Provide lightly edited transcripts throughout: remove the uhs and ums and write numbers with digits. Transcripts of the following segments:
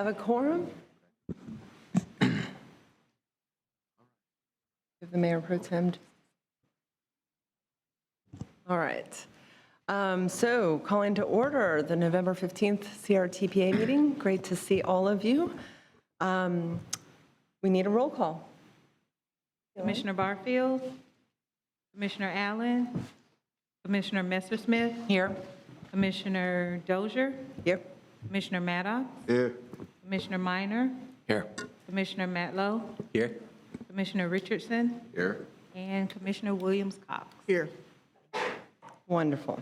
have a quorum. Give the Mayor Pro Tem. All right. So calling to order the November 15th CRTPA meeting. Great to see all of you. We need a roll call. Commissioner Barfield, Commissioner Allen, Commissioner Messersmith. Here. Commissioner Dozier, Here. Commissioner Maddox. Here. Commissioner Minor, Here. Commissioner Matlow, Here. Commissioner Richardson, Here. and Commissioner Williams-Cox. Here. Wonderful.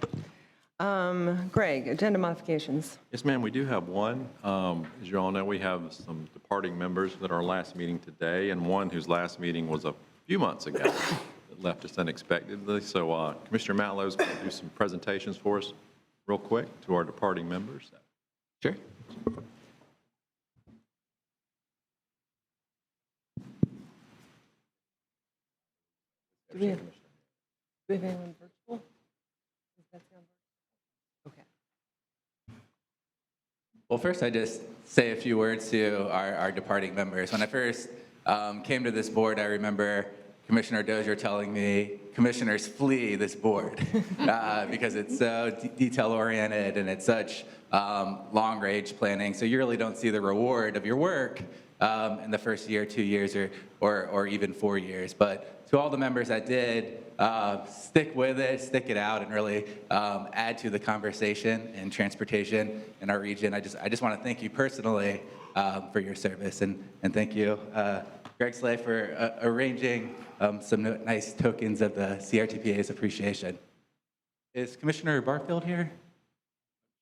Greg, agenda modifications. Yes, ma'am, we do have one. As you all know, we have some departing members at our last meeting today, and one whose last meeting was a few months ago that left us unexpectedly. So Commissioner Matlow's going to do some presentations for us real quick to our departing members. Sure. Do we have anyone virtual? Is that sound virtual? Okay. Well, first, I just say a few words to our departing members. When I first came to this board, I remember Commissioner Dozier telling me, commissioners flee this board because it's so detail-oriented and it's such long-range planning. So you really don't see the reward of your work in the first year, 2 years, or even 4 years. But to all the members that did stick with it, stick it out, and really add to the conversation and transportation in our region, I just want to thank you personally for your service, and thank you, Greg Slay, for arranging some nice tokens of the CRTPA's appreciation. Is Commissioner Barfield here?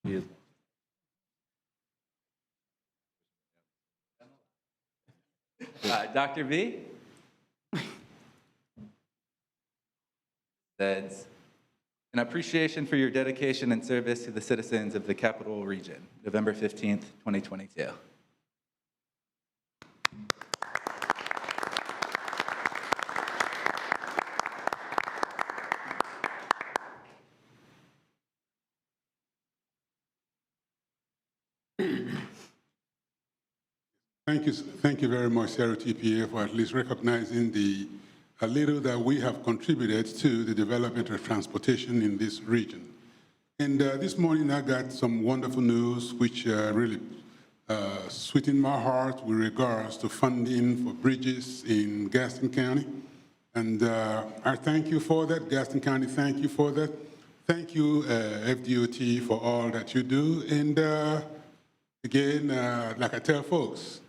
He is. Dr. V? That's an appreciation for your dedication and service to the citizens of the Capital Region, November 15th, 2022. Thank you very much, CRTPA, for at least recognizing the little that we have contributed to the development of transportation in this region. And this morning I got some wonderful news which really sweetened my heart with regards to funding for bridges in Gaston County. And I thank you for that. Gaston County, thank you for that. Thank you, FDOT, for all that you do. And again, like I tell folks,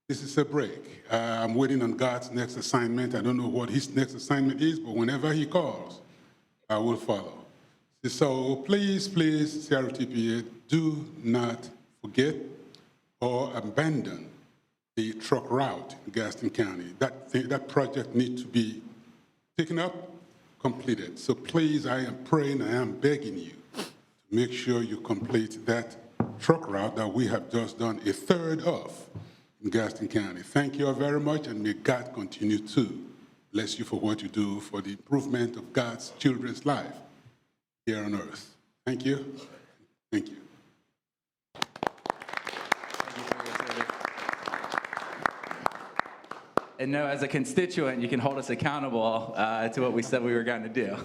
this is a break. I'm waiting on God's next assignment. I don't know what his next assignment is, but whenever he calls, I will follow. So please, CRTPA, do not forget or abandon the truck route in Gaston County. That project needs to be taken up, completed. So please, I am praying, I am begging you to make sure you complete that truck route that we have just done a third of in Gaston County. Thank you all very much, and may God continue to bless you for what you do for the improvement of God's children's life here on earth. Thank you. Thank you. And no, as a constituent, you can hold us accountable to what we said we were going to do.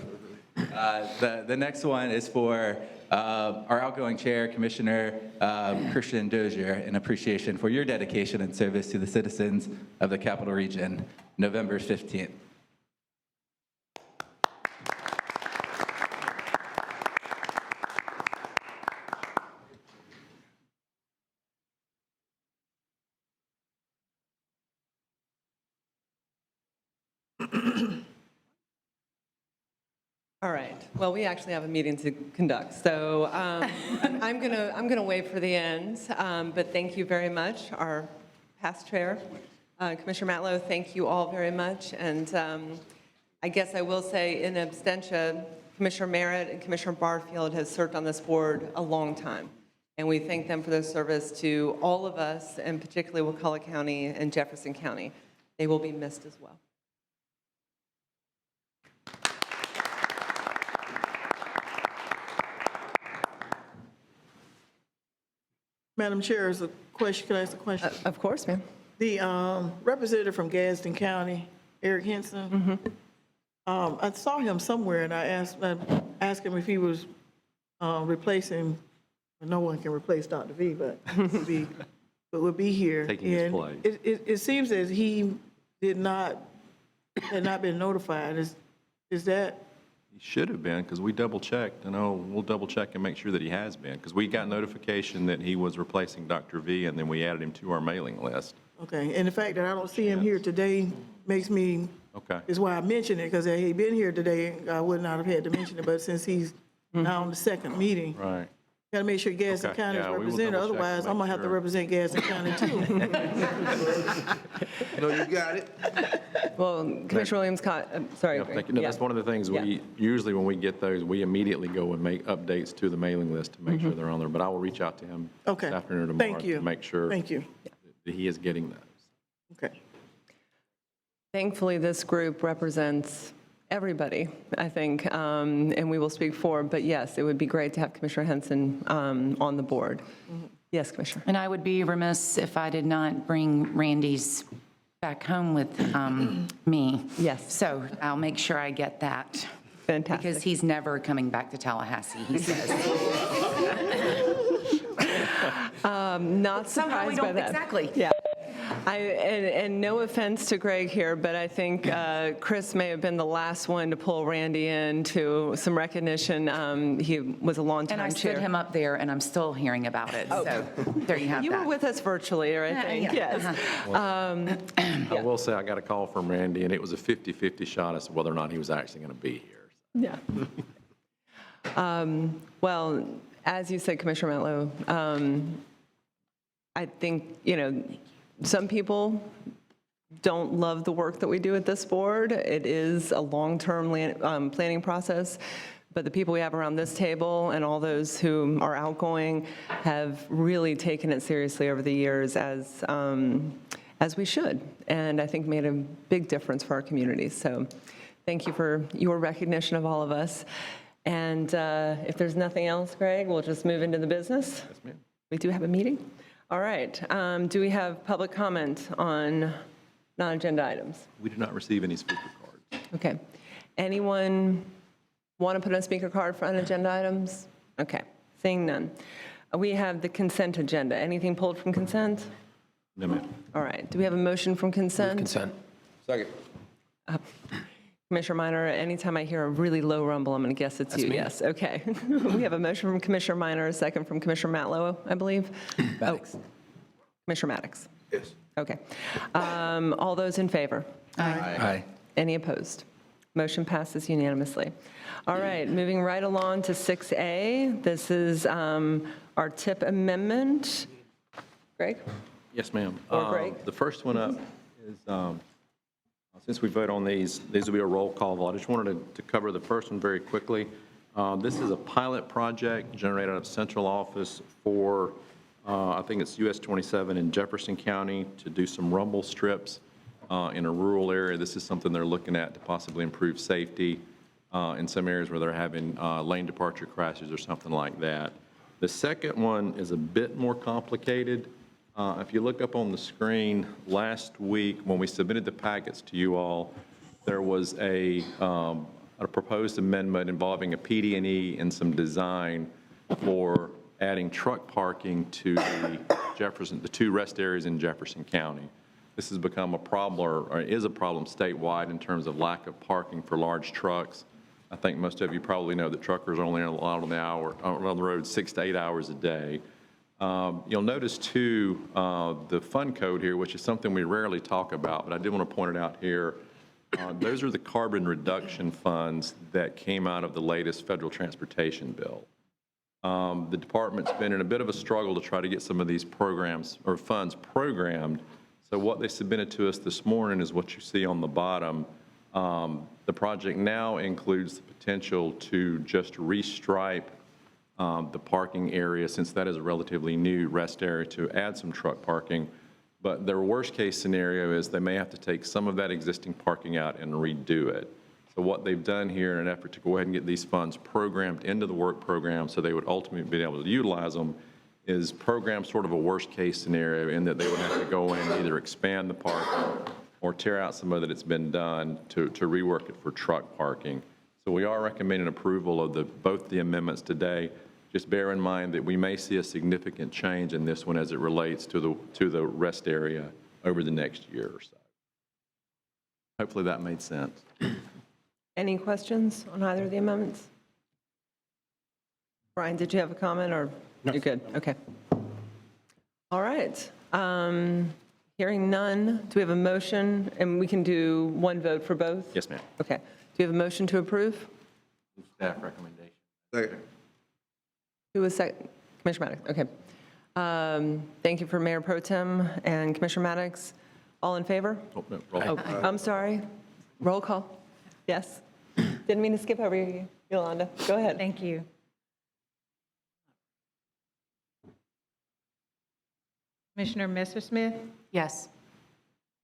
The next one is for our outgoing chair, Commissioner Christian Dozier, in appreciation for your dedication and service to the citizens of the Capital Region, November 15th. All right. Well, we actually have a meeting to conduct, so I'm gonna wait for the end. But thank you very much, our past chair, Commissioner Matlow. Thank you all very much. And I guess I will say, in absentia, Commissioner Merritt and Commissioner Barfield have served on this board a long time, and we thank them for their service to all of us, and particularly Wakulla County and Jefferson County. They will be missed as well. Madam Chair, is a question, can I ask a question? Of course, ma'am. The representative from Gadsden County, Eric Henson, I saw him somewhere, and I asked him if he was replacing, no one can replace Dr. V, but would be here. Taking his And place. It seems as he had not been notified. Is that, He should have been, because we double-checked. I know we'll double-check and make sure that he has been, because we got notification that he was replacing Dr. V, and then we added him to our mailing list. okay, and the fact that I don't see him here today makes me, Okay. is why I mentioned it, because had he been here today, I would not have had to mention it, but since he's now on the second meeting, Right. got to make sure Gadsden Okay, County is yeah, we will represented, double check to otherwise I'm make gonna have to sure. represent Gadsden County too. No, you got it. Well, Commissioner Williams, sorry. Yeah, thank you. No, Yeah. that's one of the things Yeah. usually when we get those, we immediately go and make updates to the mailing list to make sure they're on there. But I will reach out to him Okay. this afternoon or tomorrow Thank you. to make sure Thank you. that he is getting those. Okay. Thankfully, this group represents everybody, I think, and we will speak for, but yes, it would be great to have Commissioner Henson on the board. Yes, Commissioner. And I would be remiss if I did not bring Randy's back home with me. Yes. So I'll make sure I get that. Fantastic. Because he's never coming back to Tallahassee, he says. Not Somehow we surprised by don't, that. exactly. Yeah. And no offense to Greg here, but I think Chris may have been the last one to pull Randy in to some recognition. He was a longtime And I chair. stood him up there, and I'm still hearing about it. So there you have You were that. with us virtually, I think, yeah. yes. I will say I got a call from Randy, and it was a 50-50 shot as to whether or not he was actually going to be here. Yeah. Well, as you said, Commissioner Matlow, I think, some people don't love the work that we do at this board. It is a long-term planning process, but the people we have around this table and all those who are outgoing have really taken it seriously over the years as we should, and I think made a big difference for our communities. So thank you for your recognition of all of us. And if there's nothing else, Greg, we'll just move into the business. Yes, ma'am. We do have a meeting. All right. Do we have public comment on non-agenda items? We did not receive any speaker cards. Okay. Anyone want to put a speaker card for unagenda items? Okay. Seeing none. We have the consent agenda. Anything pulled from consent? No, ma'am. All right. Do we have a motion from consent? Consent. Second. Commissioner Minor, anytime I hear a really low rumble, I'm going to guess it's you. me. Yes. Okay. We have a motion from Commissioner Minor, a second from Commissioner Matlow, I believe. Maddox. Commissioner Maddox. Yes. Okay. All those in favor? Aye. Any opposed? Motion passes unanimously. All right, moving right along to 6A. This is our TIP amendment. Greg? Yes, ma'am. Or Greg? The first one up is, since we vote on these will be a roll call vote. I just wanted to cover the first one very quickly. This is a pilot project generated out of central office for, I think it's US 27 in Jefferson County to do some rumble strips in a rural area. This is something they're looking at to possibly improve safety in some areas where they're having lane departure crashes or something like that. The second one is a bit more complicated. If you look up on the screen, last week when we submitted the packets to you all, there was a proposed amendment involving a PD&E and some design for adding truck parking to the two rest areas in Jefferson County. This has become a problem, or is a problem statewide in terms of lack of parking for large trucks. I think most of you probably know that truckers are only allowed on the road 6 to 8 hours a day. You'll notice, too, the fund code here, which is something we rarely talk about, but I did want to point it out here. Those are the carbon reduction funds that came out of the latest federal transportation bill. The department's been in a bit of a struggle to try to get some of these programs or funds programmed. So what they submitted to us this morning is what you see on the bottom. The project now includes the potential to just restripe the parking area, since that is a relatively new rest area, to add some truck parking. But their worst case scenario is they may have to take some of that existing parking out and redo it. So what they've done here in an effort to go ahead and get these funds programmed into the work program so they would ultimately be able to utilize them is program sort of a worst-case scenario in that they would have to go in and either expand the park or tear out some of it that's been done to rework it for truck parking. So we are recommending approval of both the amendments today. Just bear in mind that we may see a significant change in this one as it relates to the rest area over the next year or so. Hopefully that made sense. Any questions on either of the amendments? Brian, did you have a comment, or you're good? Okay. All right. Hearing none, do we have a motion? And we can do one vote for both? Yes, ma'am. Okay. Do you have a motion to approve? Staff recommendation. Second. Who was second? Commissioner Maddox, okay. Thank you for Mayor Pro Tem and Commissioner Maddox. All in favor? Oh, no, roll. Oh, I'm sorry. Roll call. Yes. Didn't mean to skip over you, Yolanda. Go ahead. Thank you. Commissioner Messerschmidt, Yes.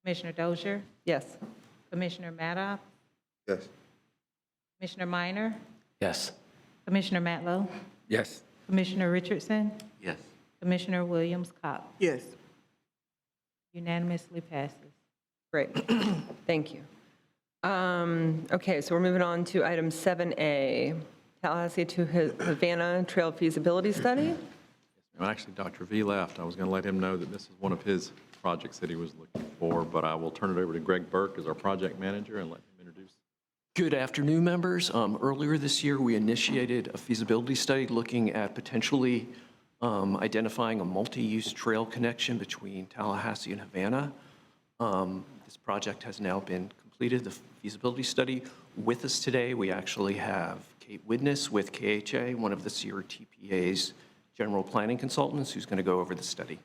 Commissioner Dozier, Yes. Commissioner Maddox, Yes. Commissioner Minor, Yes. Commissioner Matlow, Yes. Commissioner Richardson, Yes. Commissioner Williams Cobb. Yes. Unanimously passes. Great. Thank you. Okay, so we're moving on to item 7A, Tallahassee to Havana Trail Feasibility Study. Well, actually, Dr. V left. I was going to let him know that this is one of his projects that he was looking for, but I will turn it over to Greg Burke as our project manager and let him introduce. Good afternoon, members. Earlier this year, we initiated a feasibility study looking at potentially identifying a multi-use trail connection between Tallahassee and Havana. This project has now been completed, the feasibility study. With us today, we actually have Kate Widness with KHA, one of the CRTPA's general planning consultants, who's going to go over the study.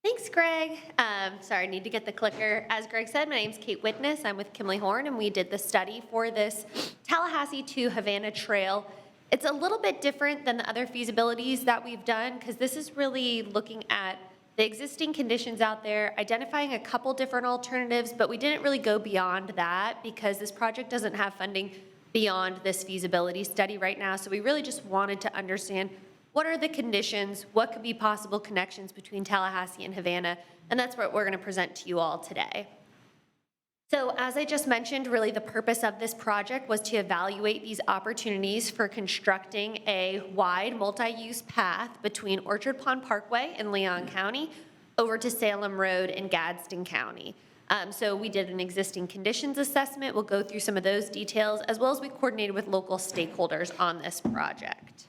Thanks, Greg. Sorry, I need to get the clicker. As Greg said, my name's Kate Witness. I'm with Kimley Horn, and we did the study for this Tallahassee to Havana Trail. It's a little bit different than the other feasibilities that we've done, because this is really looking at the existing conditions out there, identifying a couple different alternatives, but we didn't really go beyond that because this project doesn't have funding beyond this feasibility study right now. So we really just wanted to understand what are the conditions, what could be possible connections between Tallahassee and Havana, and that's what we're going to present to you all today. So as I just mentioned, really the purpose of this project was to evaluate these opportunities for constructing a wide multi-use path between Orchard Pond Parkway in Leon County over to Salem Road in Gadsden County. So we did an existing conditions assessment. We'll go through some of those details, as well as we coordinated with local stakeholders on this project.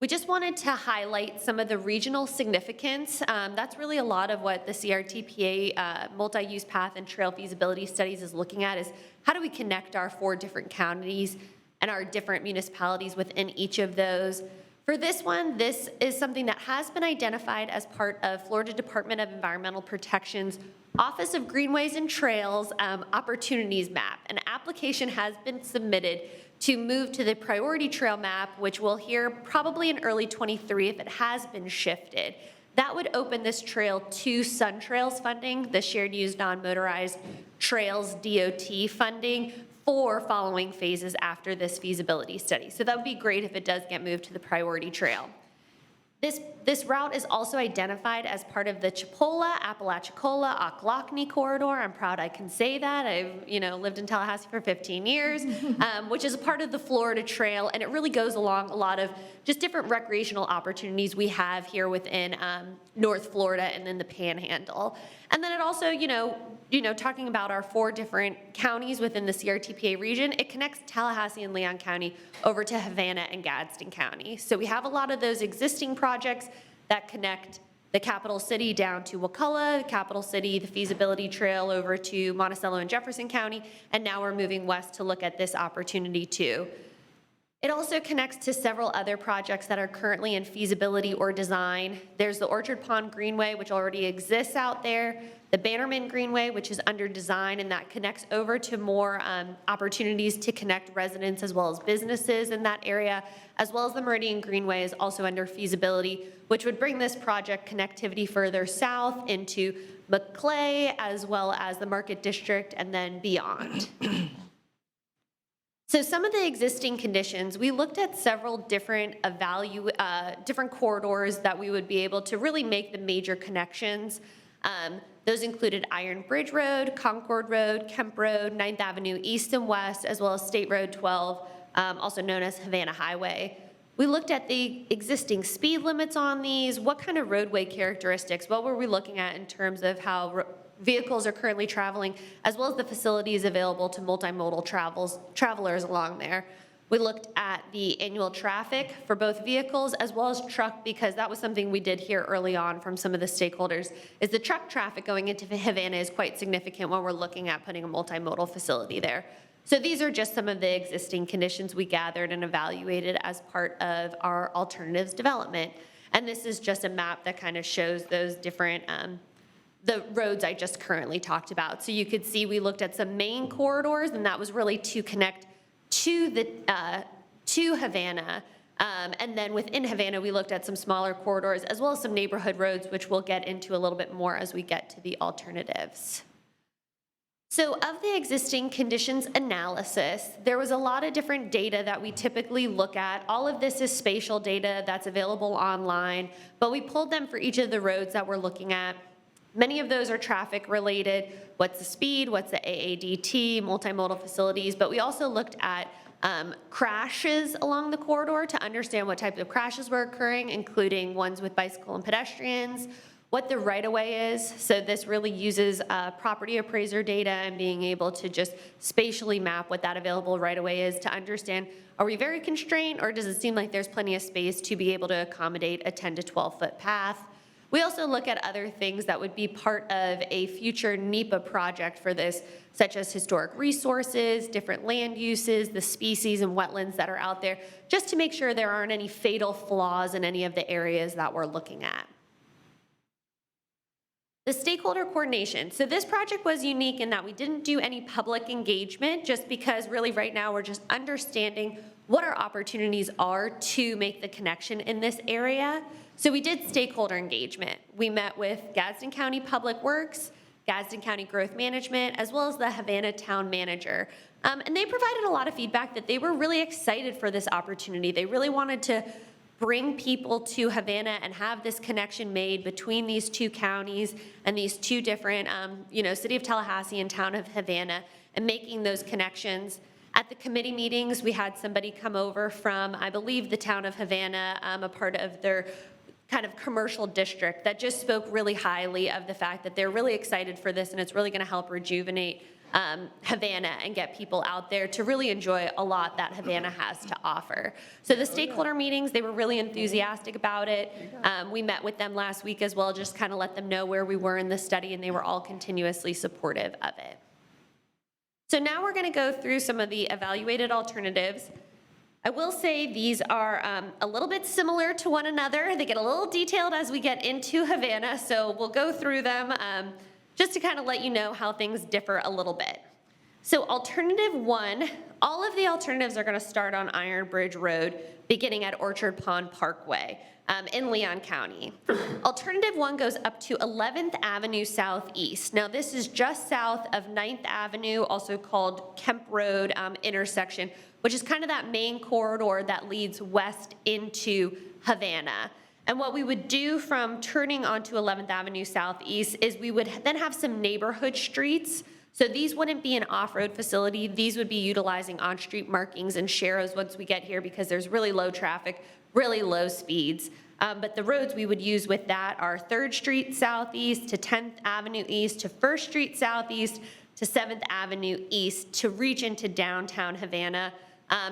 We just wanted to highlight some of the regional significance. That's really a lot of what the CRTPA multi-use path and trail feasibility studies is looking at, is how do we connect our 4 different counties and our different municipalities within each of those. For this one, this is something that has been identified as part of Florida Department of Environmental Protection's Office of Greenways and Trails Opportunities Map. An application has been submitted to move to the priority trail map, which we'll hear probably in early 23 if it has been shifted. That would open this trail to Sun Trails funding, the shared use non-motorized trails DOT funding for following phases after this feasibility study. So that would be great if it does get moved to the priority trail. This route is also identified as part of the Chipola, Apalachicola, Ocklawahnee corridor. I'm proud I can say that. I've lived in Tallahassee for 15 years, which is a part of the Florida Trail, and it really goes along a lot of just different recreational opportunities we have here within North Florida and then the Panhandle. And then it also, talking about our 4 different counties within the CRTPA region, it connects Tallahassee and Leon County over to Havana and Gadsden County. So we have a lot of those existing projects that connect the capital city down to Wakulla, the capital city, the feasibility trail over to Monticello and Jefferson County, and now we're moving west to look at this opportunity too. It also connects to several other projects that are currently in feasibility or design. There's the Orchard Pond Greenway, which already exists out there, the Bannerman Greenway, which is under design, and that connects over to more opportunities to connect residents as well as businesses in that area, as well as the Meridian Greenway is also under feasibility, which would bring this project connectivity further south into McClay, as well as the Market District, and then beyond. So some of the existing conditions, we looked at several different different corridors that we would be able to really make the major connections. Those included Iron Bridge Road, Concord Road, Kemp Road, 9th Avenue East and West, as well as State Road 12, also known as Havana Highway. We looked at the existing speed limits on these, what kind of roadway characteristics, what were we looking at in terms of how vehicles are currently traveling, as well as the facilities available to multimodal travelers along there. We looked at the annual traffic for both vehicles as well as truck, because that was something we did hear early on from some of the stakeholders, is the truck traffic going into Havana is quite significant when we're looking at putting a multimodal facility there. So these are just some of the existing conditions we gathered and evaluated as part of our alternatives development. And this is just a map that kind of shows those different the roads I just currently talked about. So you could see we looked at some main corridors, and that was really to connect to Havana. And then within Havana, we looked at some smaller corridors as well as some neighborhood roads, which we'll get into a little bit more as we get to the alternatives. So of the existing conditions analysis, there was a lot of different data that we typically look at. All of this is spatial data that's available online, but we pulled them for each of the roads that we're looking at. Many of those are traffic related. What's the speed? What's the AADT? Multimodal facilities. But we also looked at crashes along the corridor to understand what types of crashes were occurring, including ones with bicycle and pedestrians, what the right-of-way is. So this really uses property appraiser data and being able to just spatially map what that available right-of-way is to understand, are we very constrained, or does it seem like there's plenty of space to be able to accommodate a 10 to 12-foot path? We also look at other things that would be part of a future NEPA project for this, such as historic resources, different land uses, the species and wetlands that are out there, just to make sure there aren't any fatal flaws in any of the areas that we're looking at. The stakeholder coordination. So this project was unique in that we didn't do any public engagement, just because really right now we're just understanding what our opportunities are to make the connection in this area. So we did stakeholder engagement. We met with Gadsden County Public Works, Gadsden County Growth Management, as well as the Havana Town Manager. And they provided a lot of feedback that they were really excited for this opportunity. They really wanted to bring people to Havana and have this connection made between these two counties and these two different, City of Tallahassee and Town of Havana, and making those connections. At the committee meetings, we had somebody come over from, I believe, the Town of Havana, a part of their kind of commercial district, that just spoke really highly of the fact that they're really excited for this, and it's really gonna help rejuvenate Havana and get people out there to really enjoy a lot that Havana has to offer. So the stakeholder meetings, they were really enthusiastic about it. We met with them last week as well, just kind of let them know where we were in the study, and they were all continuously supportive of it. So now we're gonna go through some of the evaluated alternatives. I will say these are a little bit similar to one another. They get a little detailed as we get into Havana, so we'll go through them just to kind of let you know how things differ a little bit. So alternative one, all of the alternatives are gonna start on Iron Bridge Road, beginning at Orchard Pond Parkway in Leon County. Alternative one goes up to 11th Avenue Southeast. Now this is just south of 9th Avenue, also called Kemp Road intersection, which is kind of that main corridor that leads west into Havana. And what we would do from turning onto 11th Avenue Southeast is we would then have some neighborhood streets. So these wouldn't be an off-road facility. These would be utilizing on-street markings and sharrows once we get here, because there's really low traffic, really low speeds. But the roads we would use with that are 3rd Street Southeast to 10th Avenue East to 1st Street Southeast to 7th Avenue East to reach into downtown Havana.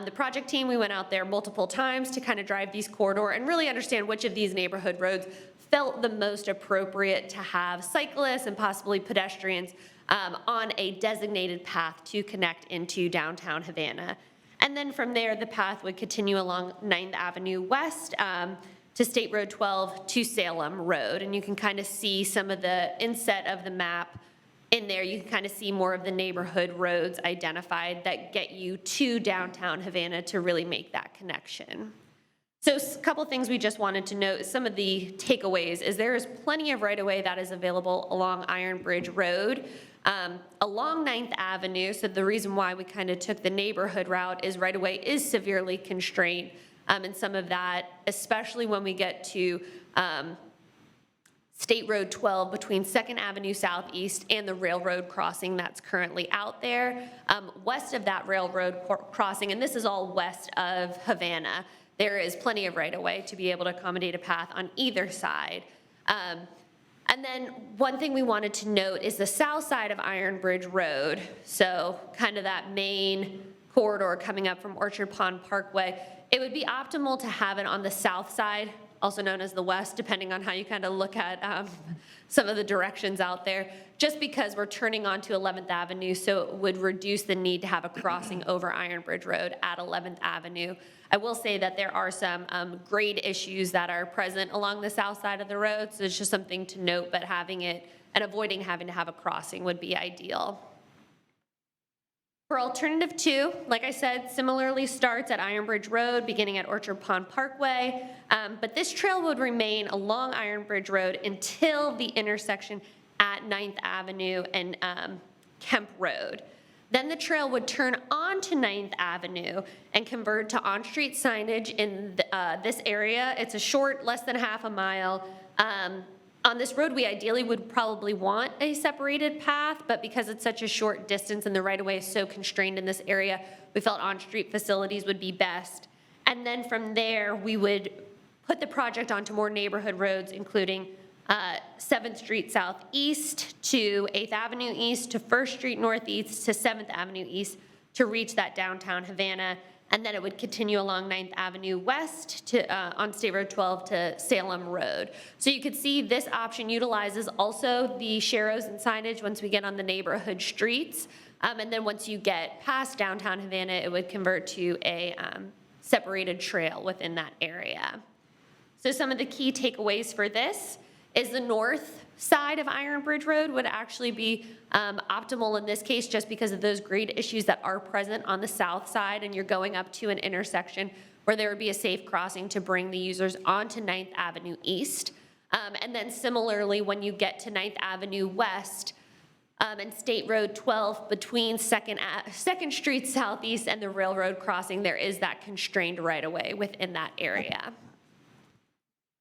The project team, we went out there multiple times to kind of drive these corridor and really understand which of these neighborhood roads felt the most appropriate to have cyclists and possibly pedestrians on a designated path to connect into downtown Havana. And then from there, the path would continue along 9th Avenue West to State Road 12 to Salem Road. And you can kind of see some of the inset of the map in there. You can kind of see more of the neighborhood roads identified that get you to downtown Havana to really make that connection. So a couple things we just wanted to note, some of the takeaways is there is plenty of right-of-way that is available along Iron Bridge Road. Along 9th Avenue, so the reason why we kind of took the neighborhood route is right-of-way is severely constrained. And some of that, especially when we get to State Road 12 between 2nd Avenue Southeast and the railroad crossing that's currently out there. West of that railroad crossing, and this is all west of Havana, there is plenty of right-of-way to be able to accommodate a path on either side. And then one thing we wanted to note is the south side of Iron Bridge Road, so kind of that main corridor coming up from Orchard Pond Parkway. It would be optimal to have it on the south side, also known as the west, depending on how you kind of look at some of the directions out there, just because we're turning onto 11th Avenue, so it would reduce the need to have a crossing over Iron Bridge Road at 11th Avenue. I will say that there are some grade issues that are present along the south side of the road, so it's just something to note, but having it and avoiding having to have a crossing would be ideal. For alternative 2, like I said, similarly starts at Iron Bridge Road, beginning at Orchard Pond Parkway, but this trail would remain along Iron Bridge Road until the intersection at 9th Avenue and Kemp Road. Then the trail would turn onto 9th Avenue and convert to on-street signage in this area. It's a short, less than half a mile. On this road, we ideally would probably want a separated path, but because it's such a short distance and the right-of-way is so constrained in this area, we felt on-street facilities would be best. And then from there, we would put the project onto more neighborhood roads, including 7th Street Southeast to 8th Avenue East to 1st Street Northeast to 7th Avenue East to reach that downtown Havana. And then it would continue along 9th Avenue West to, on State Road 12 to Salem Road. So you could see this option utilizes also the sharrows and signage once we get on the neighborhood streets. And then once you get past downtown Havana, it would convert to a separated trail within that area. So some of the key takeaways for this is the north side of Iron Bridge Road would actually be optimal in this case just because of those grade issues that are present on the south side, and you're going up to an intersection where there would be a safe crossing to bring the users onto 9th Avenue East. And then similarly, when you get to 9th Avenue West and State Road 12 between 2nd Street Southeast and the railroad crossing, there is that constrained right-of-way within that area.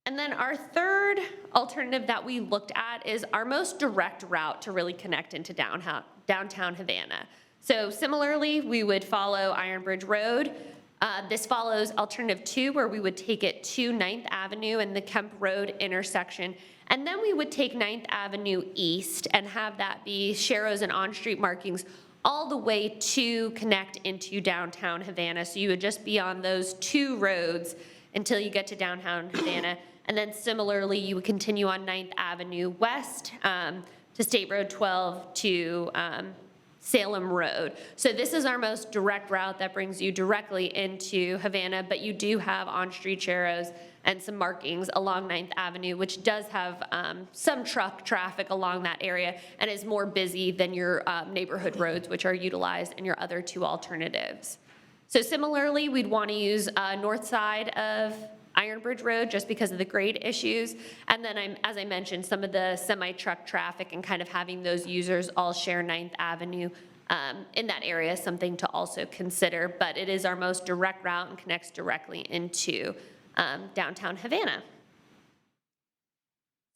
And then our third alternative that we looked at is our most direct route to really connect into downtown Havana. So similarly, we would follow Iron Bridge Road. This follows alternative 2, where we would take it to 9th Avenue and the Kemp Road intersection. And then we would take 9th Avenue East and have that be sharrows and on-street markings all the way to connect into downtown Havana. So you would just be on those 2 roads until you get to downtown Havana. And then similarly, you would continue on 9th Avenue West to State Road 12 to Salem Road. So this is our most direct route that brings you directly into Havana, but you do have on-street sharrows and some markings along 9th Avenue, which does have some truck traffic along that area and is more busy than your neighborhood roads, which are utilized in your other 2 alternatives. So similarly, we'd want to use north side of Iron Bridge Road just because of the grade issues. And then as I mentioned, some of the semi-truck traffic and kind of having those users all share 9th Avenue in that area is something to also consider, but it is our most direct route and connects directly into downtown Havana.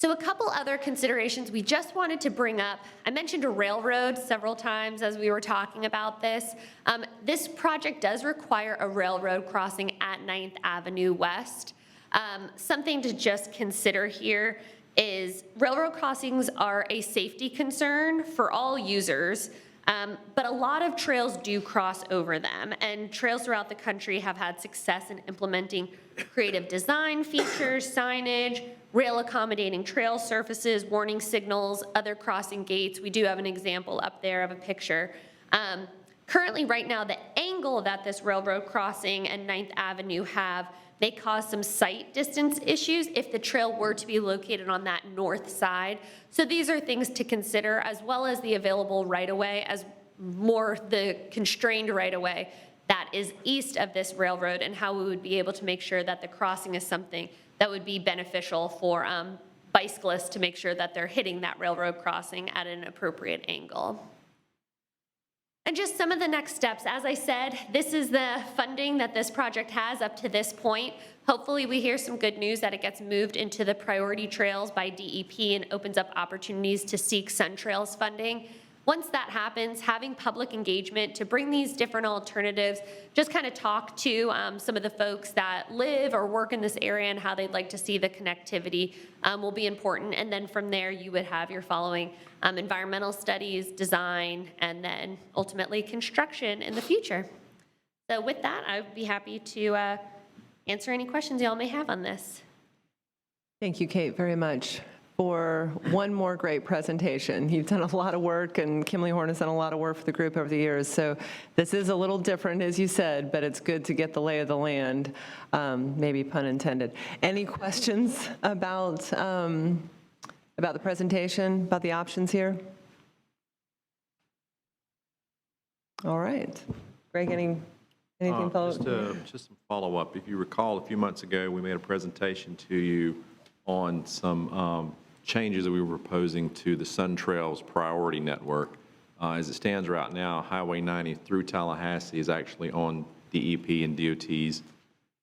So a couple other considerations we just wanted to bring up. I mentioned a railroad several times as we were talking about this. This project does require a railroad crossing at 9th Avenue West. Something to just consider here is railroad crossings are a safety concern for all users, but a lot of trails do cross over them, and trails throughout the country have had success in implementing creative design features, signage, rail accommodating trail surfaces, warning signals, other crossing gates. We do have an example up there of a picture. Currently, right now, the angle that this railroad crossing and 9th Avenue have may cause some sight distance issues if the trail were to be located on that north side. So these are things to consider, as well as the available right-of-way, as more the constrained right-of-way that is east of this railroad, and how we would be able to make sure that the crossing is something that would be beneficial for bicyclists to make sure that they're hitting that railroad crossing at an appropriate angle. And just some of the next steps. As I said, this is the funding that this project has up to this point. Hopefully we hear some good news that it gets moved into the priority trails by DEP and opens up opportunities to seek Sun Trails funding. Once that happens, having public engagement to bring these different alternatives, just kind of talk to some of the folks that live or work in this area and how they'd like to see the connectivity will be important. And then from there, you would have your following environmental studies, design, and then ultimately construction in the future. So with that, I'd be happy to answer any questions y'all may have on this. Thank you, Kate, very much for one more great presentation. You've done a lot of work, and Kimley Horn has done a lot of work for the group over the years. So this is a little different, as you said, but it's good to get the lay of the land, maybe pun intended. Any questions about the presentation, about the options here? All right. Greg, anything follow? Just some follow-up. If you recall, a few months ago, we made a presentation to you on some changes that we were proposing to the Sun Trails priority network. As it stands right now, Highway 90 through Tallahassee is actually on DEP and DOT's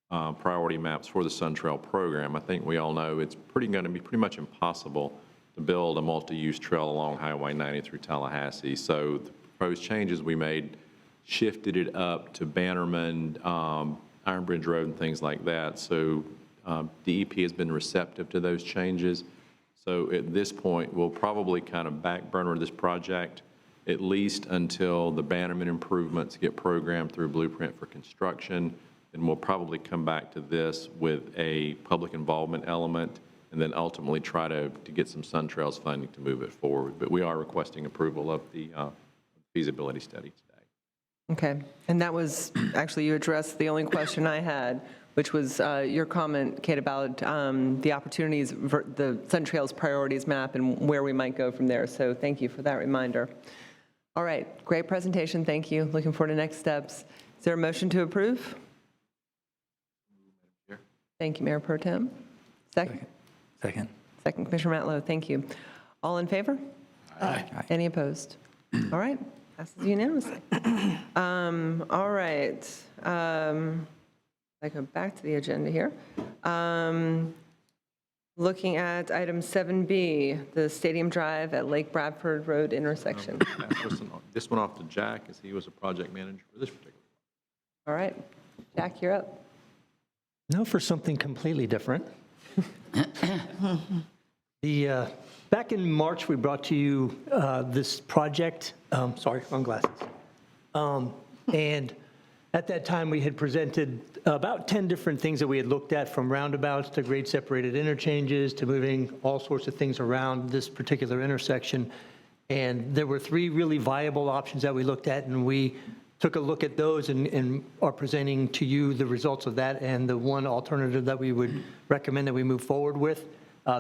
priority maps for the Sun Trail program. I think we all know it's going to be pretty much impossible to build a multi-use trail along Highway 90 through Tallahassee. So the proposed changes we made shifted it up to Bannerman, Iron Bridge Road, and things like that. So DEP has been receptive to those changes. So at this point, we'll probably kind of back burner this project at least until the Bannerman improvements get programmed through Blueprint for construction. And we'll probably come back to this with a public involvement element and then ultimately try to get some Sun Trails funding to move it forward. But we are requesting approval of the feasibility study today. Okay. And that was, actually, you addressed the only question I had, which was your comment, Kate, about the opportunities, the Sun Trails priorities map and where we might go from there. So thank you for that reminder. All right, great presentation. Thank you. Looking forward to next steps. Is there a motion to approve? Thank you, Mayor Pro Tem. Second? Second. Second, Commissioner Matlow. Thank you. All in favor? Aye. Any opposed? All right, passes unanimously. All right. I go back to the agenda here. Looking at item 7B, the Stadium Drive at Lake Bradford Road intersection. Pass this one off to Jack, as he was a project manager for this particular. All right, Jack, you're up. Now for something completely different. Back in March, we brought to you this project. Sorry, wrong glasses. And at that time, we had presented about 10 different things that we had looked at, from roundabouts to grade separated interchanges to moving all sorts of things around this particular intersection. And there were 3 really viable options that we looked at, and we took a look at those and are presenting to you the results of that and the one alternative that we would recommend that we move forward with.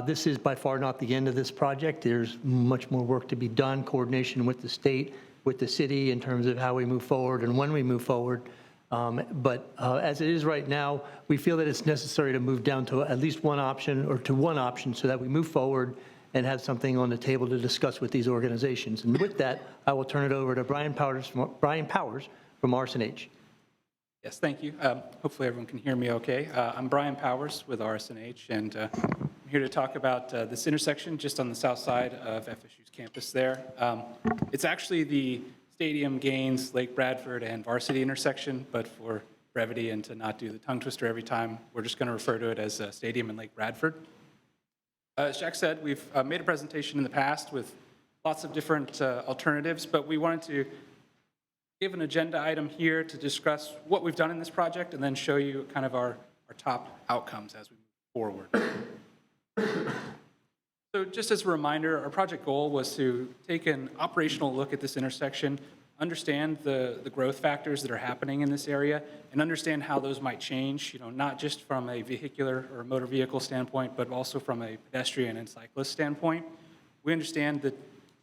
This is by far not the end of this project. There's much more work to be done, coordination with the state, with the city in terms of how we move forward and when we move forward. But as it is right now, we feel that it's necessary to move down to at least one option, or to one option, so that we move forward and have something on the table to discuss with these organizations. And with that, I will turn it over to Brian Powers from RS&H. Yes, thank you. Hopefully everyone can hear me okay. I'm Brian Powers with RS&H, and I'm here to talk about this intersection just on the south side of FSU's campus there. It's actually the Stadium, Gaines, Lake Bradford, and Varsity intersection, but for brevity and to not do the tongue twister every time, we're just going to refer to it as Stadium and Lake Bradford. As Jack said, we've made a presentation in the past with lots of different alternatives, but we wanted to give an agenda item here to discuss what we've done in this project and then show you kind of our top outcomes as we move forward. So just as a reminder, our project goal was to take an operational look at this intersection, understand the growth factors that are happening in this area, and understand how those might change, not just from a vehicular or motor vehicle standpoint, but also from a pedestrian and cyclist standpoint. We understand that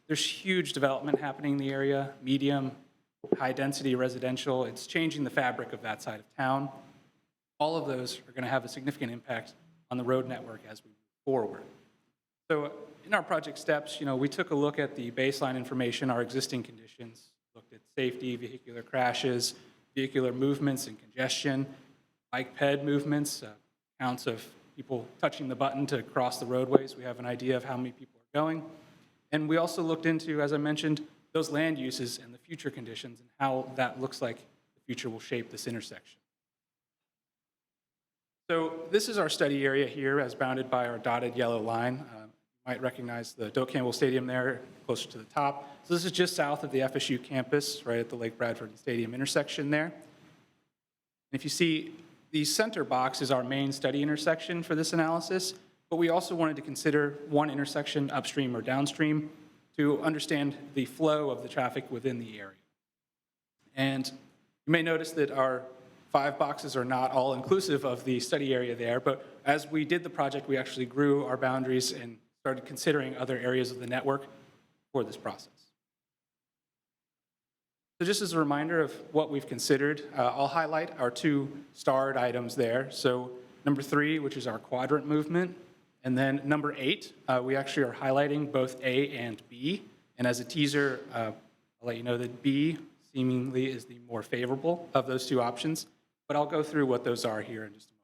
there's huge development happening in the area, medium, high-density residential. It's changing the fabric of that side of town. All of those are going to have a significant impact on the road network as we move forward. So in our project steps, we took a look at the baseline information, our existing conditions, looked at safety, vehicular crashes, vehicular movements and congestion, bike ped movements, counts of people touching the button to cross the roadways. We have an idea of how many people are going. And we also looked into, as I mentioned, those land uses and the future conditions and how that looks like the future will shape this intersection. So this is our study area here as bounded by our dotted yellow line. You might recognize the Doak Campbell Stadium there, closer to the top. So this is just south of the FSU campus, right at the Lake Bradford Stadium intersection there. And if you see, the center box is our main study intersection for this analysis, but we also wanted to consider one intersection upstream or downstream to understand the flow of the traffic within the area. And you may notice that our 5 boxes are not all inclusive of the study area there, but as we did the project, we actually grew our boundaries and started considering other areas of the network for this process. So just as a reminder of what we've considered, I'll highlight our 2 starred items there. So number 3, which is our quadrant movement, and then number 8, we actually are highlighting both A and B. And as a teaser, I'll let you know that B seemingly is the more favorable of those 2 options, but I'll go through what those are here in just a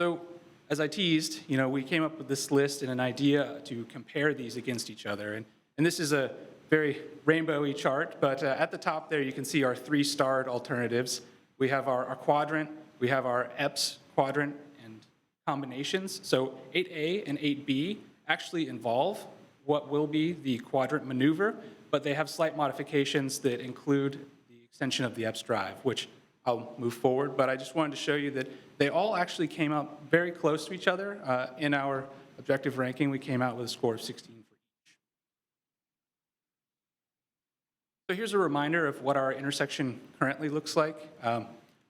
moment. So as I teased, we came up with this list and an idea to compare these against each other. And this is a very rainbowy chart, but at the top there you can see our 3 starred alternatives. We have our quadrant, we have our EPS quadrant and combinations. So 8A and 8B actually involve what will be the quadrant maneuver, but they have slight modifications that include the extension of the EPS drive, which I'll move forward, but I just wanted to show you that they all actually came out very close to each other. In our objective ranking, we came out with a score of 16 for each. So here's a reminder of what our intersection currently looks like.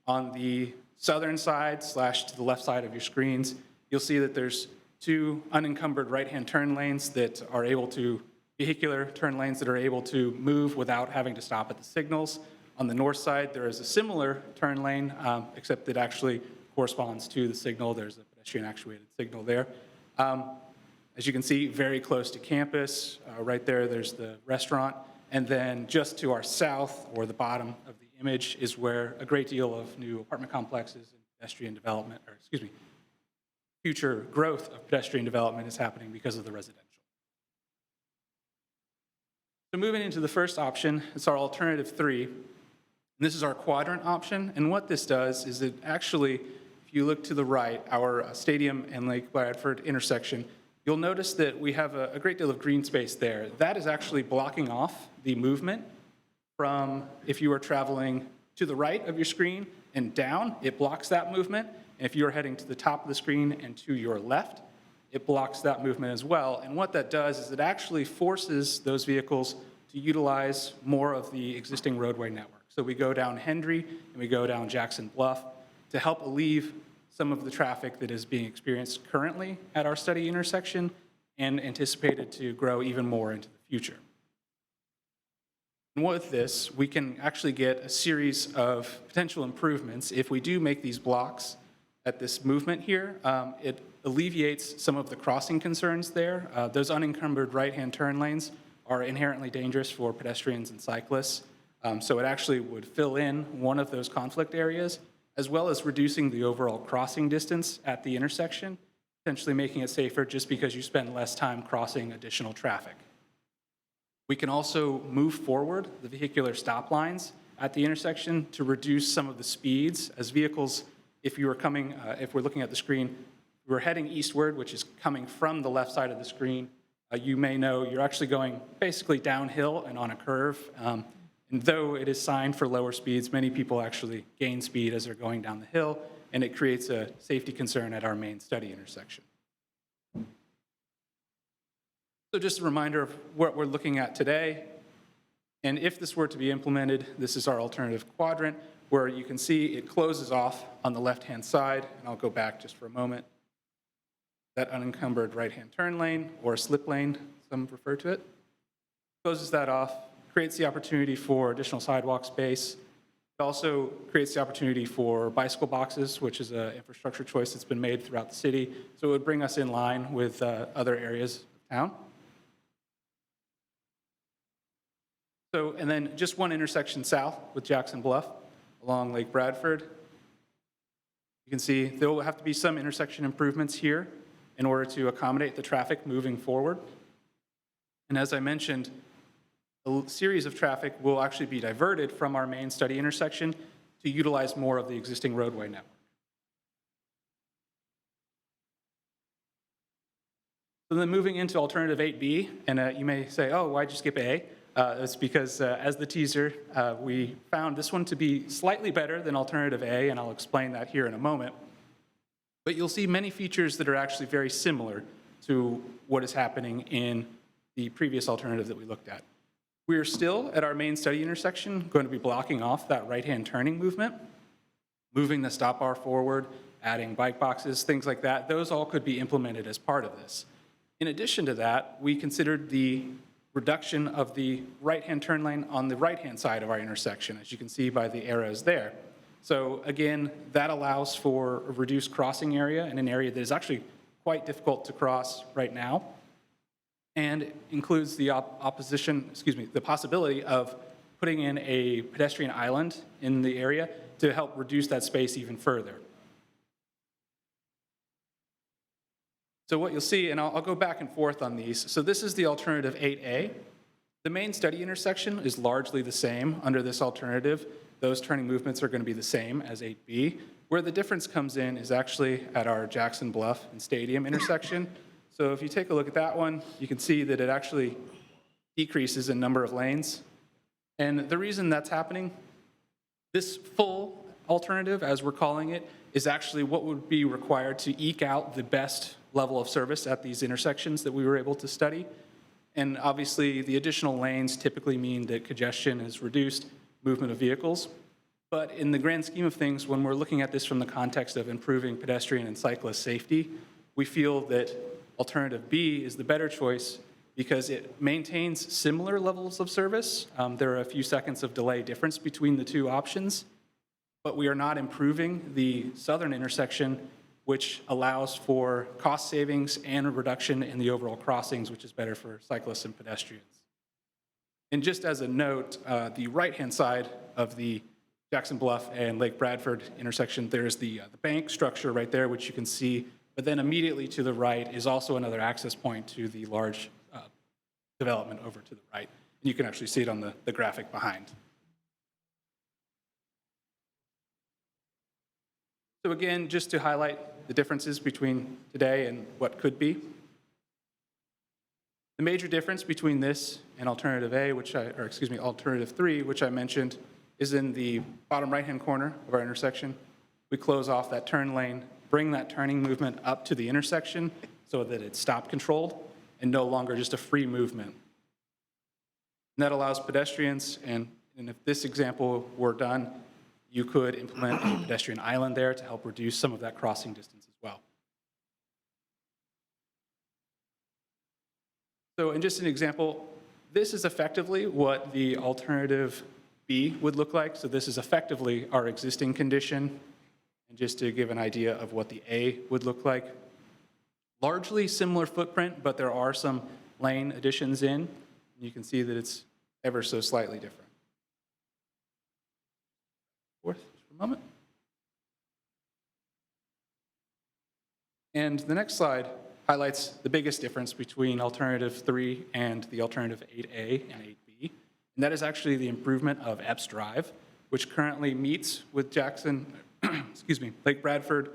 On the southern side / to the left side of your screens, you'll see that there's 2 unencumbered right-hand turn lanes that are able to, vehicular turn lanes that are able to move without having to stop at the signals. On the north side, there is a similar turn lane, except that actually corresponds to the signal. There's a pedestrian-actuated signal there. As you can see, very close to campus. Right there, there's the restaurant. And then just to our south, or the bottom of the image, is where a great deal of new apartment complexes and pedestrian development, or excuse me, future growth of pedestrian development is happening because of the residential. So moving into the first option, it's our alternative 3. And this is our quadrant option. And what this does is it actually, if you look to the right, our Stadium and Lake Bradford intersection, you'll notice that we have a great deal of green space there. That is actually blocking off the movement from, if you are traveling to the right of your screen and down, it blocks that movement. And if you're heading to the top of the screen and to your left, it blocks that movement as well. And what that does is it actually forces those vehicles to utilize more of the existing roadway network. So we go down Hendry and we go down Jackson Bluff to help alleviate some of the traffic that is being experienced currently at our study intersection and anticipated to grow even more into the future. And with this, we can actually get a series of potential improvements. If we do make these blocks at this movement here, it alleviates some of the crossing concerns there. Those unencumbered right-hand turn lanes are inherently dangerous for pedestrians and cyclists. So it actually would fill in one of those conflict areas, as well as reducing the overall crossing distance at the intersection, potentially making it safer just because you spend less time crossing additional traffic. We can also move forward the vehicular stop lines at the intersection to reduce some of the speeds as vehicles, if you are coming, if we're looking at the screen, we're heading eastward, which is coming from the left side of the screen. You may know you're actually going basically downhill and on a curve. And though it is signed for lower speeds, many people actually gain speed as they're going down the hill, and it creates a safety concern at our main study intersection. So just a reminder of what we're looking at today. And if this were to be implemented, this is our alternative quadrant, where you can see it closes off on the left-hand side, and I'll go back just for a moment. That unencumbered right-hand turn lane, or slip lane, some refer to it, closes that off, creates the opportunity for additional sidewalk space. It also creates the opportunity for bicycle boxes, which is an infrastructure choice that's been made throughout the city. So it would bring us in line with other areas of town. So, and then just one intersection south with Jackson Bluff along Lake Bradford. You can see there will have to be some intersection improvements here in order to accommodate the traffic moving forward. And as I mentioned, a series of traffic will actually be diverted from our main study intersection to utilize more of the existing roadway network. So then moving into alternative 8B, and you may say, oh, why'd you skip A? It's because as the teaser, we found this one to be slightly better than alternative A, and I'll explain that here in a moment. But you'll see many features that are actually very similar to what is happening in the previous alternative that we looked at. We are still at our main study intersection going to be blocking off that right-hand turning movement, moving the stop bar forward, adding bike boxes, things like that. Those all could be implemented as part of this. In addition to that, we considered the reduction of the right-hand turn lane on the right-hand side of our intersection, as you can see by the arrows there. So again, that allows for a reduced crossing area in an area that is actually quite difficult to cross right now, and includes the the possibility of putting in a pedestrian island in the area to help reduce that space even further. So what you'll see, and I'll go back and forth on these. So this is the alternative 8A. The main study intersection is largely the same under this alternative. Those turning movements are going to be the same as 8B. Where the difference comes in is actually at our Jackson Bluff and Stadium intersection. So if you take a look at that one, you can see that it actually decreases in number of lanes. And the reason that's happening, this full alternative, as we're calling it, is actually what would be required to eke out the best level of service at these intersections that we were able to study. And obviously, the additional lanes typically mean that congestion is reduced, movement of vehicles. But in the grand scheme of things, when we're looking at this from the context of improving pedestrian and cyclist safety, we feel that alternative B is the better choice because it maintains similar levels of service. There are a few seconds of delay difference between the two options, but we are not improving the southern intersection, which allows for cost savings and a reduction in the overall crossings, which is better for cyclists and pedestrians. And just as a note, the right-hand side of the Jackson Bluff and Lake Bradford intersection, there's the bank structure right there, which you can see, but then immediately to the right is also another access point to the large development over to the right. And you can actually see it on the graphic behind. So again, just to highlight the differences between today and what could be. The major difference between this and alternative A, alternative 3, which I mentioned, is in the bottom right-hand corner of our intersection. We close off that turn lane, bring that turning movement up to the intersection so that it's stop controlled and no longer just a free movement. And that allows pedestrians, and if this example were done, you could implement a pedestrian island there to help reduce some of that crossing distance as well. So, and just an example, this is effectively what the alternative B would look like. So this is effectively our existing condition. And just to give an idea of what the A would look like, largely similar footprint, but there are some lane additions in. You can see that it's ever so slightly different. Forth for a moment. And the next slide highlights the biggest difference between alternative 3 and the alternative 8A and 8B. And that is actually the improvement of Epps Drive, which currently meets with Lake Bradford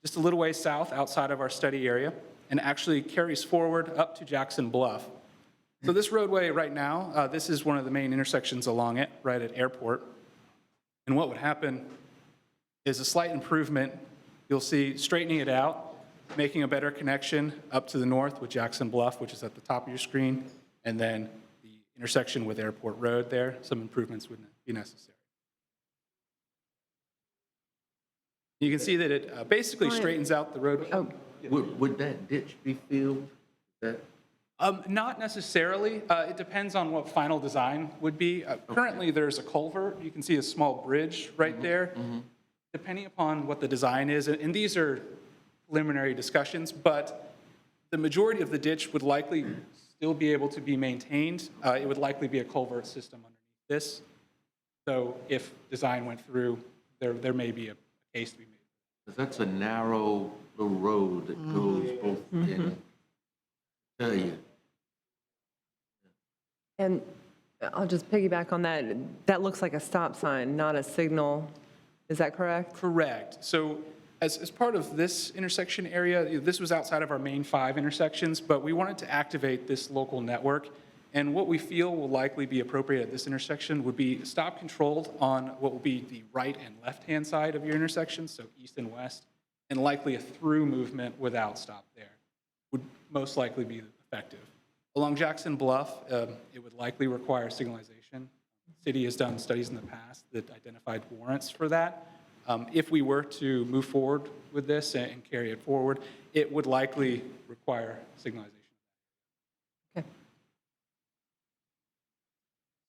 just a little way south outside of our study area and actually carries forward up to Jackson Bluff. So this roadway right now, this is one of the main intersections along it, right at Airport. And what would happen is a slight improvement. You'll see straightening it out, making a better connection up to the north with Jackson Bluff, which is at the top of your screen, and then the intersection with Airport Road there, some improvements would be necessary. You can see that it basically straightens out the road. Would that ditch be filled? Not necessarily. It depends on what final design would be. Currently, there's a culvert. You can see a small bridge right there. Depending upon what the design is, and these are preliminary discussions, but the majority of the ditch would likely still be able to be maintained. It would likely be a culvert system underneath this. So if design went through, there may be a case to be made. Because that's a narrow little road that goes both in. Tell you. And I'll just piggyback on that. That looks like a stop sign, not a signal. Is that correct? Correct. So as part of this intersection area, this was outside of our main 5 intersections, but we wanted to activate this local network. And what we feel will likely be appropriate at this intersection would be stop controlled on what will be the right and left-hand side of your intersection, so east and west, and likely a through movement without stop there would most likely be effective. Along Jackson Bluff, it would likely require signalization. The city has done studies in the past that identified warrants for that. If we were to move forward with this and carry it forward, it would likely require signalization. Okay.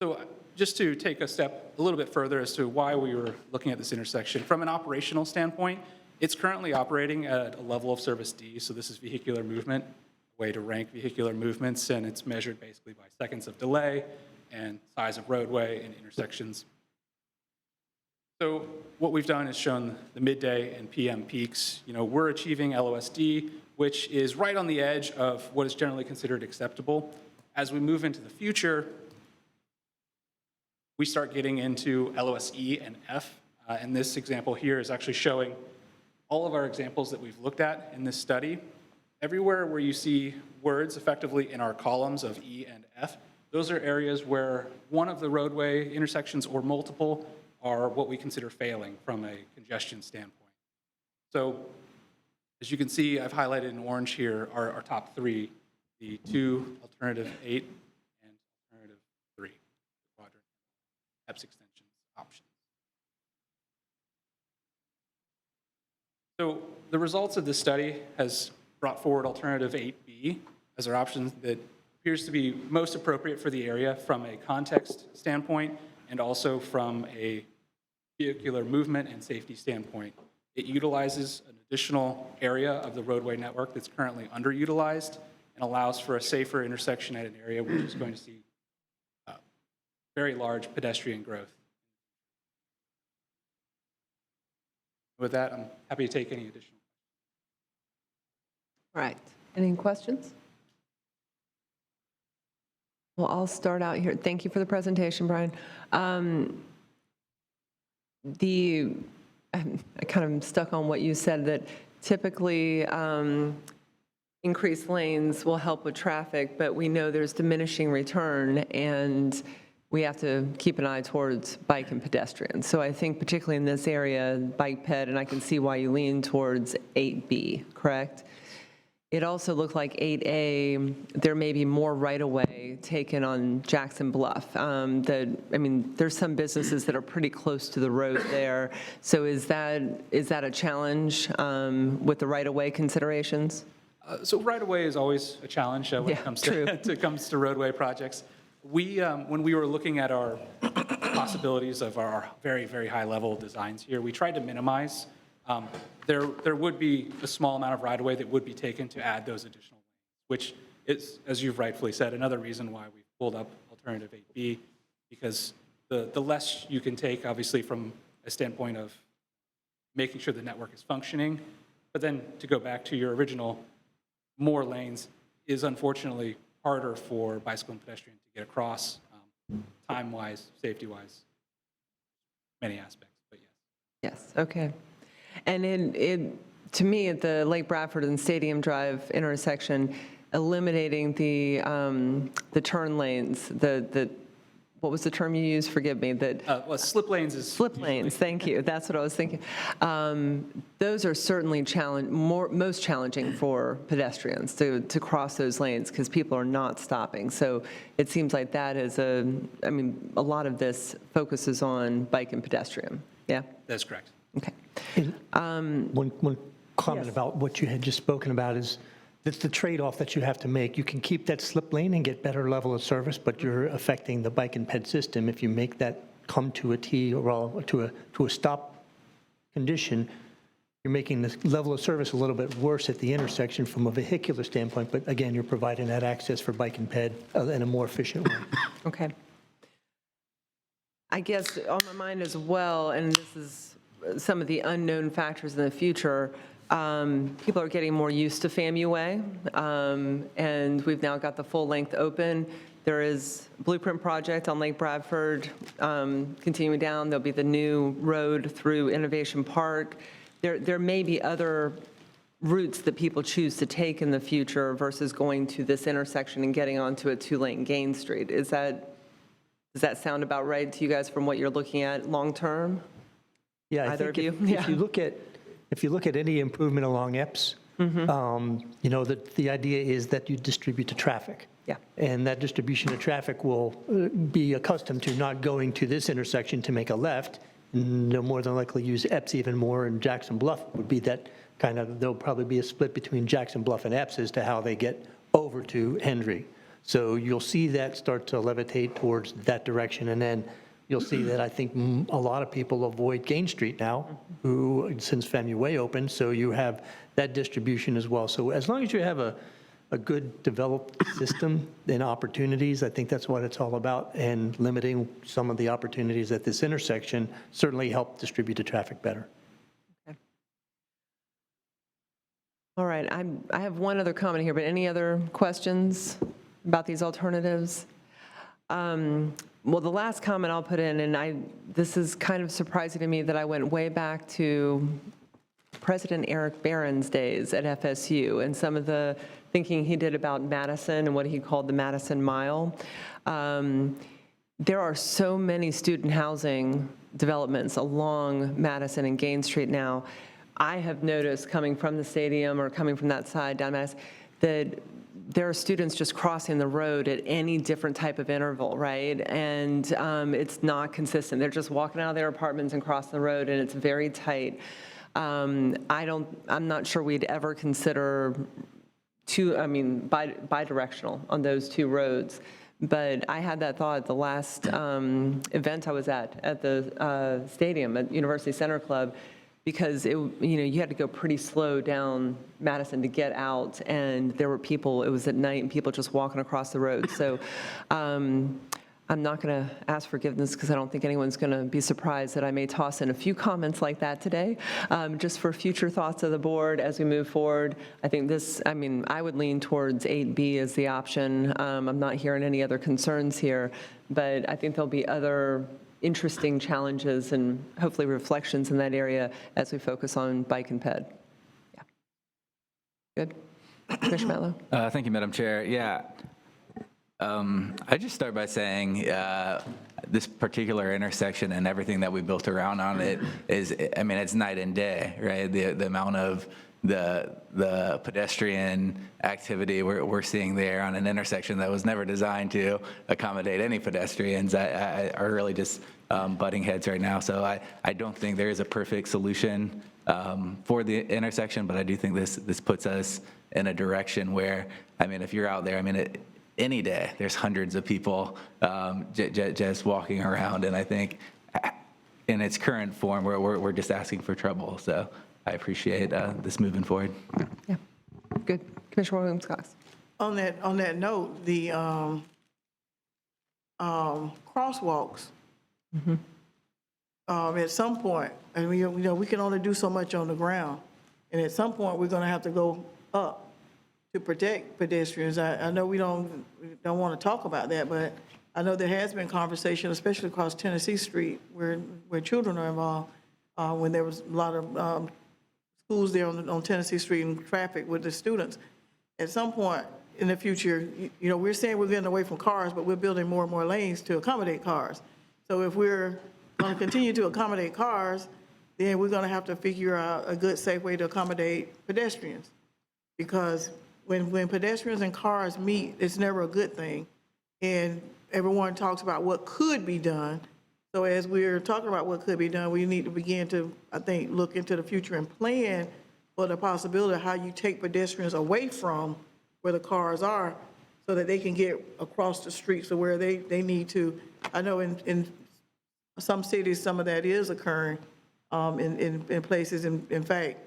So just to take a step a little bit further as to why we were looking at this intersection, from an operational standpoint, it's currently operating at a level of service D, so this is vehicular movement, way to rank vehicular movements, and it's measured basically by seconds of delay and size of roadway and intersections. So what we've done is shown the midday and PM peaks. You know, we're achieving LOSD, which is right on the edge of what is generally considered acceptable. As we move into the future, we start getting into LOSE and F, and this example here is actually showing all of our examples that we've looked at in this study. Everywhere where you see words effectively in our columns of E and F, those are areas where one of the roadway intersections or multiple are what we consider failing from a congestion standpoint. So as you can see, I've highlighted in orange here our top 3, the 2, alternative 8, and alternative 3, quadrant, EPS extension options. So the results of this study has brought forward alternative 8B as our option that appears to be most appropriate for the area from a context standpoint and also from a vehicular movement and safety standpoint. It utilizes an additional area of the roadway network that's currently underutilized and allows for a safer intersection at an area which is going to see very large pedestrian growth. With that, I'm happy to take any additional. All right. Any questions? Well, I'll start out here. Thank you for the presentation, Brian. I kind of stuck on what you said, that typically increased lanes will help with traffic, but we know there's diminishing return, and we have to keep an eye towards bike and pedestrians. So I think particularly in this area, bike ped, and I can see why you lean towards 8B, correct? It also looked like 8A, there may be more right-of-way taken on Jackson Bluff. There's some businesses that are pretty close to the road there. So is that a challenge with the right-of-way considerations? So right-of-way is always a challenge when it comes to, it comes to roadway projects. When we were looking at our possibilities of our very, very high-level designs here, we tried to minimize. There would be a small amount of right-of-way that would be taken to add those additional lanes, which is, as you've rightfully said, another reason why we pulled up alternative 8B, because the less you can take, obviously, from a standpoint of making sure the network is functioning, but then to go back to your original, more lanes is unfortunately harder for bicycle and pedestrian to get across, time-wise, safety-wise, many aspects, but yes. Yes, okay. And to me, at the Lake Bradford and Stadium Drive intersection, eliminating the turn lanes, what was the term you used? Forgive me. Well, slip lanes is slip lanes. Thank you. That's what I was thinking. Those are certainly most challenging for pedestrians to cross those lanes because people are not stopping. So it seems like that is a lot of this focuses on bike and pedestrian. Yeah. That's correct. Okay. One comment Yes. about what you had just spoken about is That's the trade-off that you have to make. You can keep that slip lane and get better level of service, but you're affecting the bike and ped system. If you make that come to a T or to a stop condition, you're making the level of service a little bit worse at the intersection from a vehicular standpoint, but again, you're providing that access for bike and ped in a more efficient way. Okay. I guess on my mind as well, and this is some of the unknown factors in the future, people are getting more used to FAMU Way, and we've now got the full length open. There is Blueprint Project on Lake Bradford continuing down. There'll be the new road through Innovation Park. There may be other routes that people choose to take in the future versus going to this intersection and getting onto a two-lane Gain Street. Does that sound about right to you guys from what you're looking at long-term? Yeah, I Either think of you? if you look at any improvement along Epps, you know, the idea is that you distribute the traffic. Yeah. And that distribution of traffic will be accustomed to not going to this intersection to make a left. And they'll more than likely use Epps even more, and Jackson Bluff would be that kind of, there'll probably be a split between Jackson Bluff and Epps as to how they get over to Hendry. So you'll see that start to levitate towards that direction, and then you'll see that I think a lot of people avoid Gain Street now, who, since FAMU Way opened, so you have that distribution as well. So as long as you have a good developed system and opportunities, I think that's what it's all about, and limiting some of the opportunities at this intersection certainly help distribute the traffic better. Okay. All right, I have one other comment here, but any other questions about these alternatives? Well, the last comment I'll put in, and this is kind of surprising to me that I went way back to President Eric Barron's days at FSU and some of the thinking he did about Madison and what he called the Madison Mile. There are so many student housing developments along Madison and Gain Street now. I have noticed coming from the stadium or coming from that side down Madison that there are students just crossing the road at any different type of interval, right? And it's not consistent. They're just walking out of their apartments and crossing the road, and it's very tight. I'm not sure we'd ever consider bi-directional on those two roads. But I had that thought at the last event I was at the stadium at University Center Club, because you had to go pretty slow down Madison to get out, and there were people, it was at night, and people just walking across the road. So I'm not going to ask forgiveness because I don't think anyone's going to be surprised that I may toss in a few comments like that today, just for future thoughts of the board as we move forward. I think I would lean towards 8B as the option. I'm not hearing any other concerns here, but I think there'll be other interesting challenges and hopefully reflections in that area as we focus on bike and ped. Yeah. Good. Commissioner Matlow? Thank you, Madam Chair. Yeah. I just start by saying this particular intersection and everything that we built around on it is, it's night and day, right? The amount of the pedestrian activity we're seeing there on an intersection that was never designed to accommodate any pedestrians are really just butting heads right now. So I don't think there is a perfect solution for the intersection, but I do think this puts us in a direction where, if you're out there, any day there's hundreds of people just walking around, and I think in its current form we're just asking for trouble. So I appreciate this moving forward. Yeah, good. Commissioner Williams-Cox. On that note, the crosswalks. At some point, and we can only do so much on the ground, and at some point we're going to have to go up to protect pedestrians. I know we don't want to talk about that, but I know there has been conversation, especially across Tennessee Street, where children are involved, when there was a lot of schools there on Tennessee Street and traffic with the students. At some point in the future, we're saying we're getting away from cars, but we're building more and more lanes to accommodate cars. So if we're going to continue to accommodate cars, then we're going to have to figure out a good, safe way to accommodate pedestrians. Because when pedestrians and cars meet, it's never a good thing. And everyone talks about what could be done. So as we're talking about what could be done, we need to begin to, I think, look into the future and plan but the possibility of how you take pedestrians away from where the cars are so that they can get across the streets to where they need to. I know in some cities, some of that is occurring in places. In fact,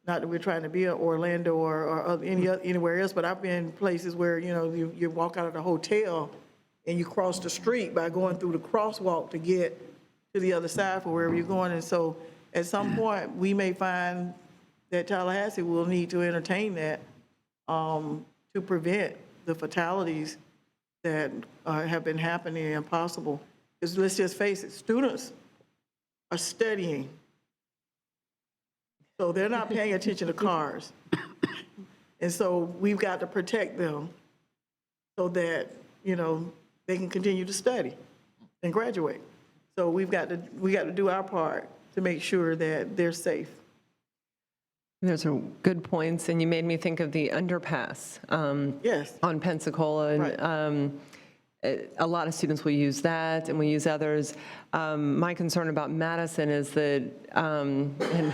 not that we're trying to be in Orlando or anywhere else, but I've been places where, you walk out of the hotel and you cross the street by going through the crosswalk to get to the other side for wherever you're going. And so at some point, we may find that Tallahassee will need to entertain that to prevent the fatalities that have been happening and possible. Because let's just face it, students are studying. So they're not paying attention to cars. And so we've got to protect them so that, they can continue to study and graduate. So we got to do our part to make sure that they're safe. Those are good points, and you made me think of the underpass Yes. on Pensacola. And, Right. a lot of students will use that, and we use others. My concern about Madison is that, and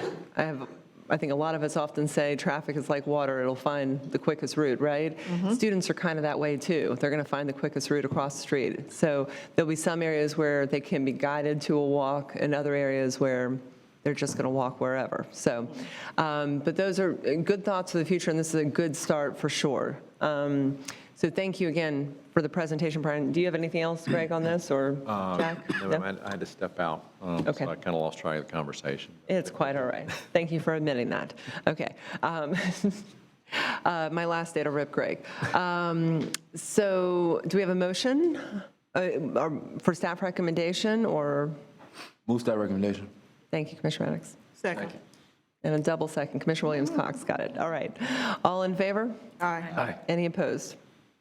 I think a lot of us often say traffic is like water, it'll find the quickest route, right? Students are kind of that way too. They're going to find the quickest route across the street. So there'll be some areas where they can be guided to a walk, and other areas where they're just going to walk wherever. So, but those are good thoughts for the future, and this is a good start for sure. So thank you again for the presentation, Brian. Do you have anything else, Greg, on this, or Jack? No, I had to step out, Okay. so I kind of lost track of the conversation. It's quite all right. Thank you for admitting that. Okay. My last day to rip Greg. So do we have a motion for staff recommendation, or? Move staff recommendation. Thank you, Commissioner Maddox. Second. And a double second, Commissioner Williams-Cox, got it. All right. All in favor? Aye. Aye. Any opposed?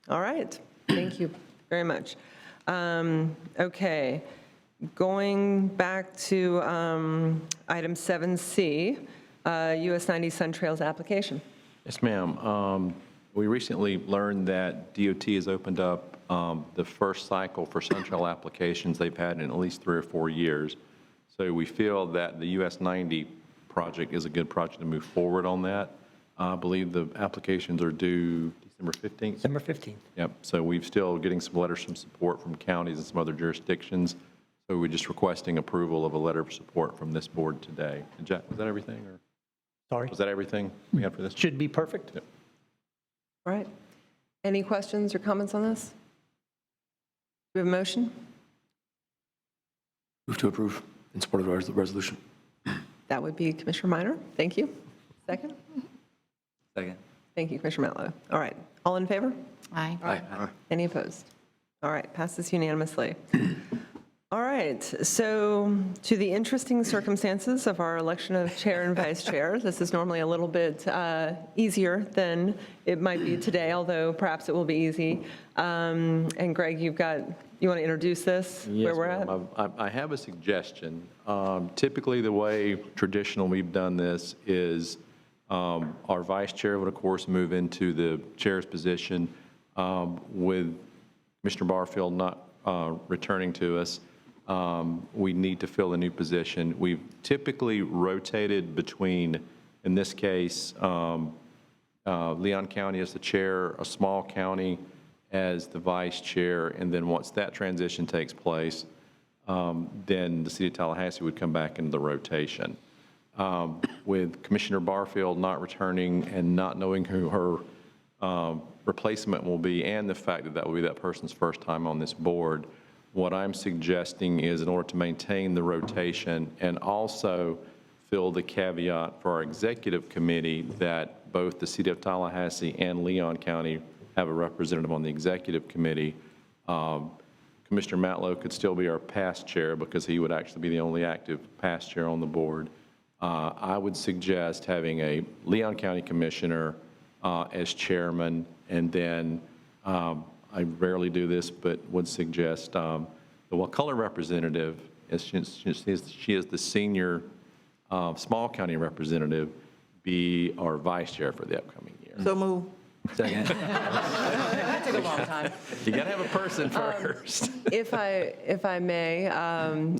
All right. Thank you very much. Okay. Going back to item 7C, US 90 Sun Trails application. Yes, ma'am. We recently learned that DOT has opened up the first cycle for Sun Trail applications they've had in at least 3 or 4 years. So we feel that the US 90 project is a good project to move forward on that. I believe the applications are due December 15th. December 15th. Yep, so we've still getting some letters of support from counties and some other jurisdictions. So we're just requesting approval of a letter of support from this board today. And Jack, was that everything, or Sorry. was that everything we had for this? Should be perfect. Yep. All right. Any questions or comments on this? Do we have a motion? Move to approve in support of the resolution. That would be Commissioner Minor. Thank you. Second? Second. Thank you, Commissioner Matlow. All right. All in favor? Aye. Aye. Any opposed? All right, passes unanimously. All right, so to the interesting circumstances of our election of chair and vice chair, this is normally a little bit easier than it might be today, although perhaps it will be easy. And Greg, you want to introduce this, where we're at? Ma'am. I have a suggestion. Typically, the way traditional we've done this is our vice chair would, of course, move into the chair's position with Commissioner Barfield not returning to us. We need to fill a new position. We've typically rotated between, in this case, Leon County as the chair, a small county as the vice chair, and then once that transition takes place, then the City of Tallahassee would come back into the rotation. With Commissioner Barfield not returning and not knowing who her replacement will be, and the fact that that will be that person's first time on this board, what I'm suggesting is, in order to maintain the rotation and also fill the caveat for our executive committee that both the City of Tallahassee and Leon County have a representative on the executive committee, Commissioner Matlow could still be our past chair because he would actually be the only active past chair on the board. I would suggest having a Leon County commissioner as chairman, and then I rarely do this, but would suggest the Wakulla representative, as she is the senior small county representative, be our vice chair for the upcoming year. So move. Second. That took a long time. You got to have a person first. If I may,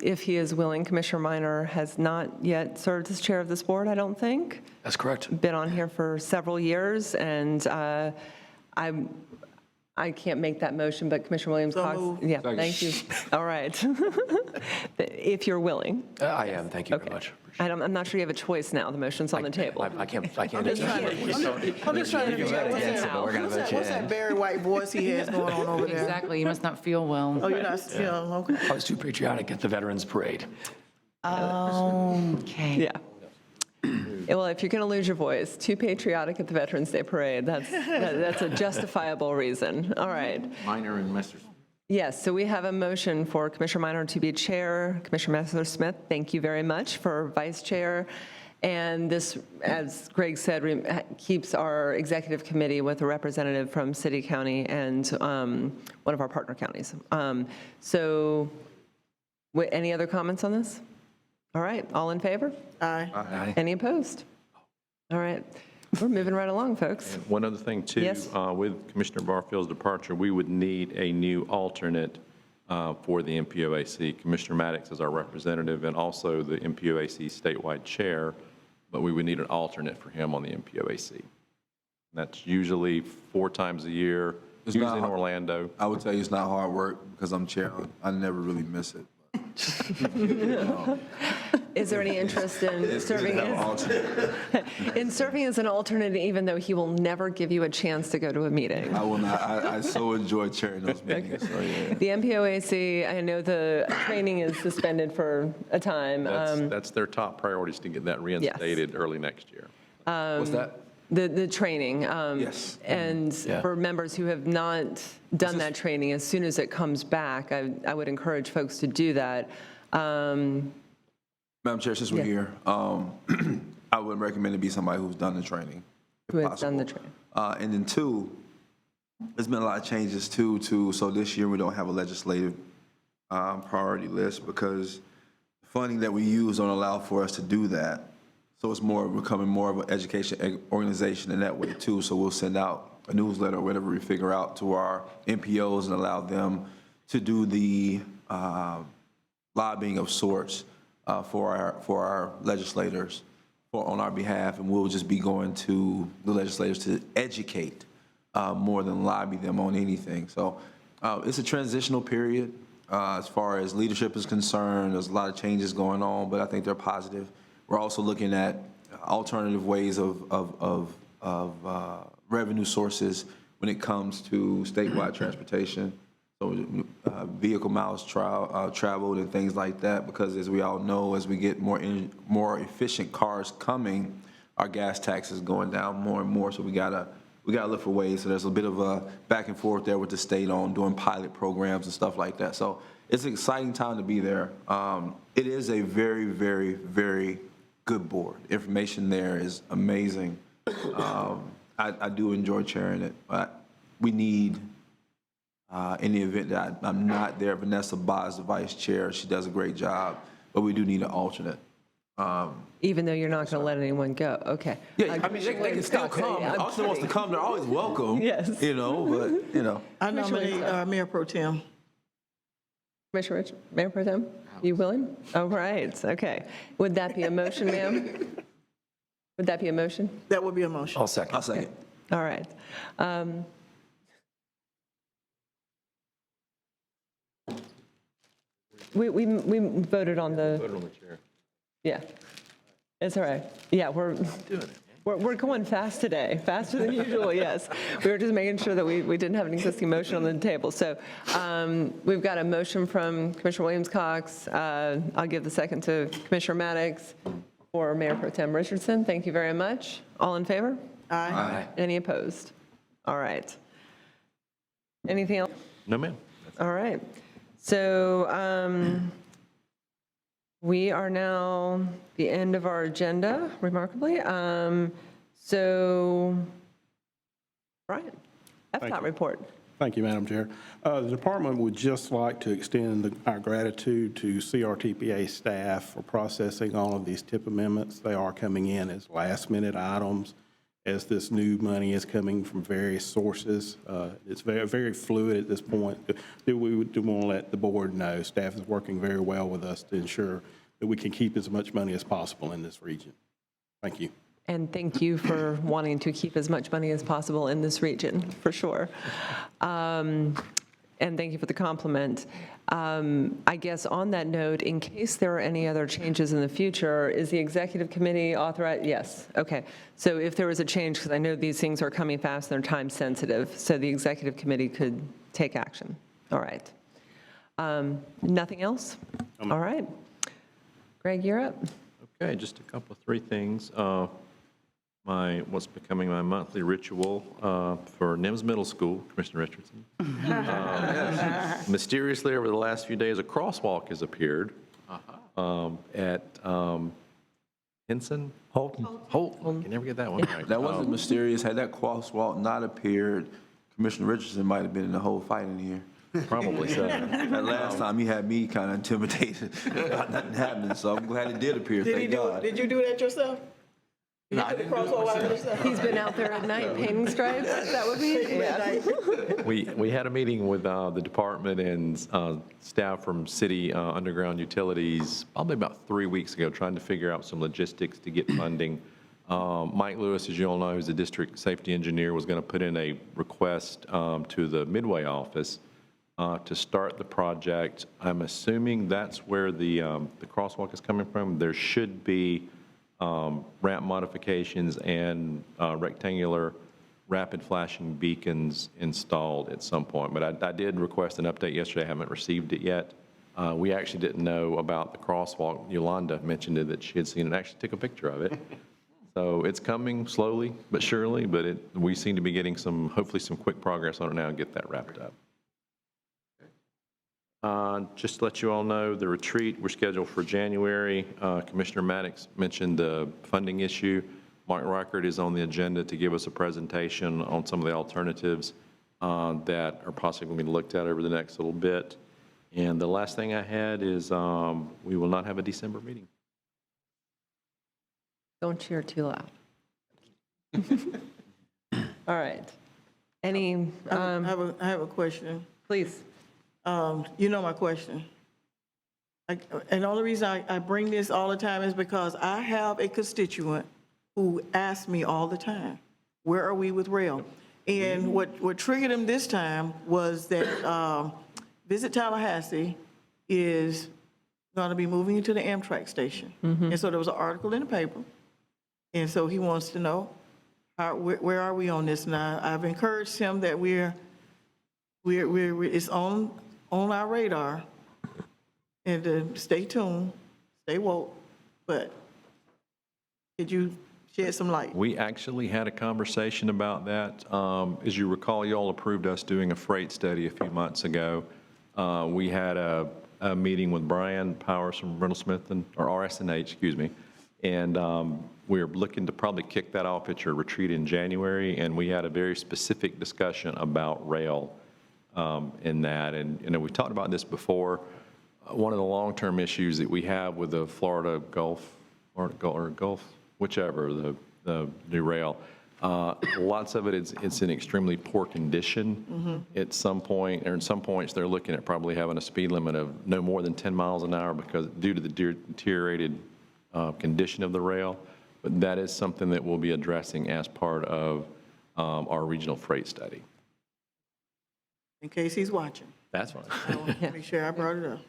if he is willing, Commissioner Minor has not yet served as chair of this board, I don't think. That's correct. Been on here for several years, and I can't make that motion, but Commissioner Williams So Cox. moved. Yeah, thank you. All right. If you're willing. I am, thank you very Okay. much. I'm not sure you have a choice now. The motion's on the table. I can't. I'm just trying to figure out what's that Barry White voice he has going on over there? Exactly, you must not feel well. Oh, you're not, okay. I was too patriotic at the Veterans Parade. Okay. Yeah. Well, if you're going to lose your voice, too patriotic at the Veterans Day Parade, that's a justifiable reason. All right. Minor and Messrs. Yes, so we have a motion for Commissioner Minor to be chair. Commissioner Messer-Smith, thank you very much for vice chair. And this, as Greg said, keeps our executive committee with a representative from City County and one of our partner counties. Any other comments on this? All right, all in favor? Aye. Any opposed? All right, we're moving right along, folks. And one other thing, too. Yes. With Commissioner Barfield's departure, we would need a new alternate for the MPOAC. Commissioner Maddox is our representative and also the MPOAC statewide chair, but we would need an alternate for him on the MPOAC. That's usually 4 times a year, usually in Orlando. I would tell you it's not hard work because I'm chair. I never really miss it. Is there any interest in serving as an alternate, even though he will never give you a chance to go to a meeting? I will not. I so enjoy chairing those meetings. So, yeah. The MPOAC, I know the training is suspended for a time. That's their top priority, is to get that reinstated early next year. What's that? The training. Yes. And Yeah. for members who have not done that training, as soon as it comes back, I would encourage folks to do that. Madam Chair, since we're here, I would recommend it be somebody who's done the training. if Who has done the possible. training. And then 2, there's been a lot of changes too. So this year we don't have a legislative priority list because the funding that we use don't allow for us to do that. So it's becoming more of an education organization in that way too. So we'll send out a newsletter or whatever we figure out to our MPOs and allow them to do the lobbying of sorts for our legislators on our behalf, and we'll just be going to the legislators to educate more than lobby them on anything. So it's a transitional period as far as leadership is concerned. There's a lot of changes going on, but I think they're positive. We're also looking at alternative ways of revenue sources when it comes to statewide transportation. So vehicle miles traveled and things like that, because as we all know, as we get more efficient cars coming, our gas tax is going down more and more. So we gotta look for ways. So there's a bit of a back and forth there with the state on doing pilot programs and stuff like that. So it's an exciting time to be there. It is a very, very, very good board. Information there is amazing. I do enjoy chairing it, but we need. In the event that I'm not there, Vanessa Ba is the vice chair. She does a great job, but we do need an alternate. Even though you're not going to let anyone go, okay. Yeah, I mean, they can still come. If Austin wants to come, they're always welcome. Yes. I nominate Mayor Pro Tem. Commissioner Rich, Mayor Pro Tem, you willing? All right, okay. Would that be a motion, ma'am? Would that be a motion? That would be a motion. I'll second. I'll second. All right. We voted on the. Voted on the chair. Yeah, it's all right. Yeah, we're going fast today, faster than usual, yes. We were just making sure that we didn't have an existing motion on the table. So we've got a motion from Commissioner Williams Cox. I'll give the second to Commissioner Maddox for Mayor Pro Tem Richardson. Thank you very much. All in favor? Aye. Any opposed? All right. Anything else? No, ma'am. All right. So we are now the end of our agenda, remarkably. So, Brian, FDOT report. Thank you, Madam Chair. The department would just like to extend our gratitude to CRTPA staff for processing all of these TIP amendments. They are coming in as last-minute items, as this new money is coming from various sources. It's very, very fluid at this point. We want to let the board know, staff is working very well with us to ensure that we can keep as much money as possible in this region. Thank you. And thank you for wanting to keep as much money as possible in this region, for sure. And thank you for the compliment. I guess on that note, in case there are any other changes in the future, is the executive committee authorized? Yes, okay. So if there was a change, because I know these things are coming fast and they're time sensitive, so the executive committee could take action. All right. Nothing else? All right. Greg, you're up. Okay, just a couple of three things. What's becoming my monthly ritual for NIMS Middle School, Commissioner Richardson. Mysteriously, over the last few days, a crosswalk has appeared at Henson? Holton. Holton. I can never get that one right. That wasn't mysterious. Had that crosswalk not appeared, Commissioner Richardson might have been in the whole fight in here. Probably so. That last time he had me kind of intimidated about nothing happening, so I'm glad it did appear, thank God. Did you do that yourself? No, I didn't do it myself. He's been out there at night painting stripes, that would be? Yeah. We had a meeting with the department and staff from city underground utilities probably about 3 weeks ago, trying to figure out some logistics to get funding. Mike Lewis, as you all know, who's the district safety engineer, was going to put in a request to the Midway office to start the project. I'm assuming that's where the crosswalk is coming from. There should be ramp modifications and rectangular rapid flashing beacons installed at some point. But I did request an update yesterday. I haven't received it yet. We actually didn't know about the crosswalk. Yolanda mentioned it, that she had seen it, actually took a picture of it. So it's coming slowly but surely, but we seem to be getting hopefully some quick progress on it now and get that wrapped up. Just to let you all know, the retreat, we're scheduled for January. Commissioner Maddox mentioned the funding issue. Mark Reichert is on the agenda to give us a presentation on some of the alternatives that are possibly going to be looked at over the next little bit. And the last thing I had is we will not have a December meeting. Don't cheer too loud. All right. Any, I have a question. please. You know my question. And the only reason I bring this all the time is because I have a constituent who asks me all the time, where are we with rail? And what triggered him this time was that Visit Tallahassee is going to be moving into the Amtrak station. And so there was an article in the paper. And so he wants to know, where are we on this? And I've encouraged him that it's on our radar, and to stay tuned, stay woke, but could you shed some light? We actually had a conversation about that. As you recall, you all approved us doing a freight study a few months ago. We had a meeting with Brian Powers from Reynolds-Smith, or RSNH, excuse me, and we're looking to probably kick that off at your retreat in January, and we had a very specific discussion about rail in that. And we've talked about this before. One of the long-term issues that we have with the Florida Gulf, or Gulf, whichever, the new rail, lots of it's in extremely poor condition. At some point, or in some points, they're looking at probably having a speed limit of no more than 10 miles an hour because due to the deteriorated condition of the rail. But that is something that we'll be addressing as part of our regional freight study. In case he's watching. That's fine. I want to make sure I brought it up.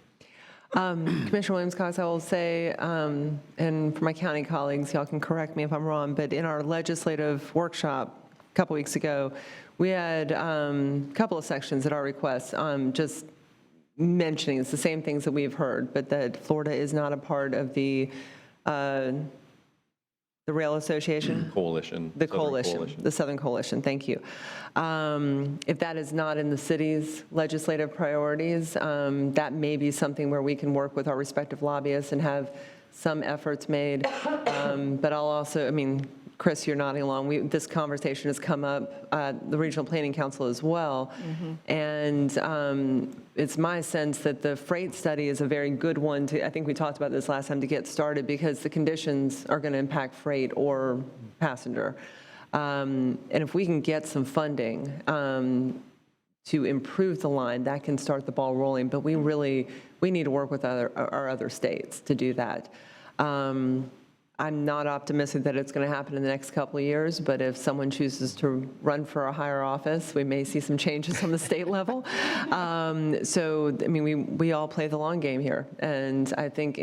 Commissioner Williams-Cox, I will say, and for my county colleagues, y'all can correct me if I'm wrong, but in our legislative workshop a couple weeks ago, we had a couple of sections at our request just mentioning it's the same things that we've heard, but that Florida is not a part of the Rail Association? Coalition. The coalition, the Southern Coalition, thank you. If that is not in the city's legislative priorities, that may be something where we can work with our respective lobbyists and have some efforts made. But I'll also, I mean, Chris, you're nodding along. This conversation has come up at the Regional Planning Council as well. And it's my sense that the freight study is a very good one to, I think we talked about this last time, to get started because the conditions are going to impact freight or passenger. And if we can get some funding to improve the line, that can start the ball rolling. But we need to work with our other states to do that. I'm not optimistic that it's going to happen in the next couple of years, but if someone chooses to run for a higher office, we may see some changes on the state level. So, I mean, we all play the long game here. And I think,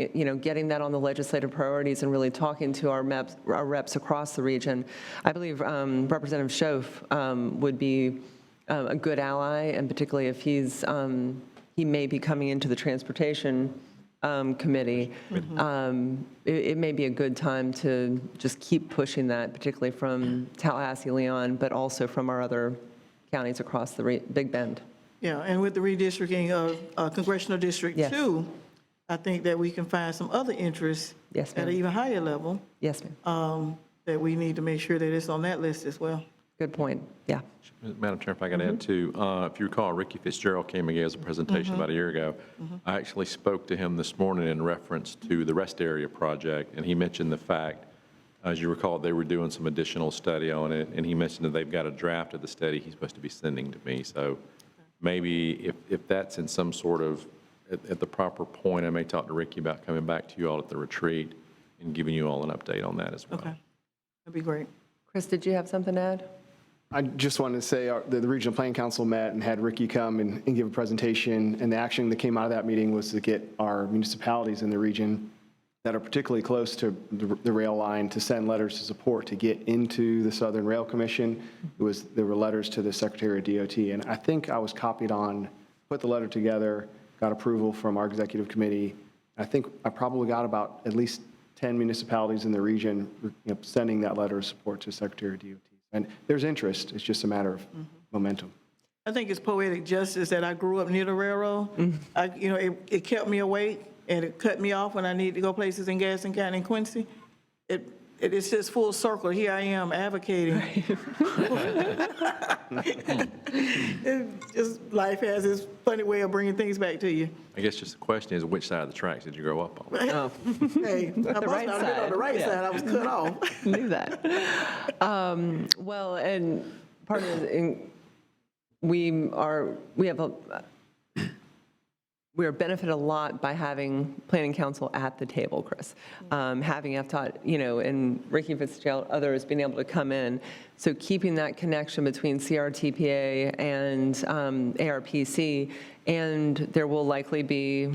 getting that on the legislative priorities and really talking to our reps across the region, I believe Representative Schoaf would be a good ally, and particularly if he may be coming into the transportation committee, it may be a good time to just keep pushing that, particularly from Tallahassee, Leon, but also from our other counties across the Big Bend. Yeah, and with the redistricting of Congressional District 2, I think that we can find some other interests Yes, at ma'am. an even higher level. Yes, ma'am. That we need to make sure that it's on that list as well. Good point. Yeah. Madam Chair, if I could add too, if you recall, Ricky Fitzgerald came and gave us a presentation about a year ago. I actually spoke to him this morning in reference to the rest area project, and he mentioned the fact, as you recall, they were doing some additional study on it, and he mentioned that they've got a draft of the study he's supposed to be sending to me. So maybe if that's in some sort of, at the proper point, I may talk to Ricky about coming back to you all at the retreat and giving you all an update on that as well. Okay, that'd be great. Chris, did you have something to add? I just wanted to say the Regional Planning Council met and had Ricky come and give a presentation, and the action that came out of that meeting was to get our municipalities in the region that are particularly close to the rail line to send letters of support to get into the Southern Rail Commission. There were letters to the Secretary of DOT, and I think I was copied on, put the letter together, got approval from our executive committee. I think I probably got about at least 10 municipalities in the region sending that letter of support to Secretary of DOT. And there's interest. It's just a matter of momentum. I think it's poetic justice that I grew up near the railroad. It kept me awake, and it cut me off when I needed to go places in Gadsden County and Quincy. It's just full circle. Here I am advocating. Just life has its funny way of bringing things back to you. I guess just the question is, which side of the tracks did you grow up on? Hey, I must right not have been on the right side. side. I was cut off. Knew that. Well, and part of it, we are benefited a lot by having Planning Council at the table, Chris. Having FDOT, and Ricky Fitzgerald, others being able to come in. So keeping that connection between CRTPA and ARPC, and there will likely be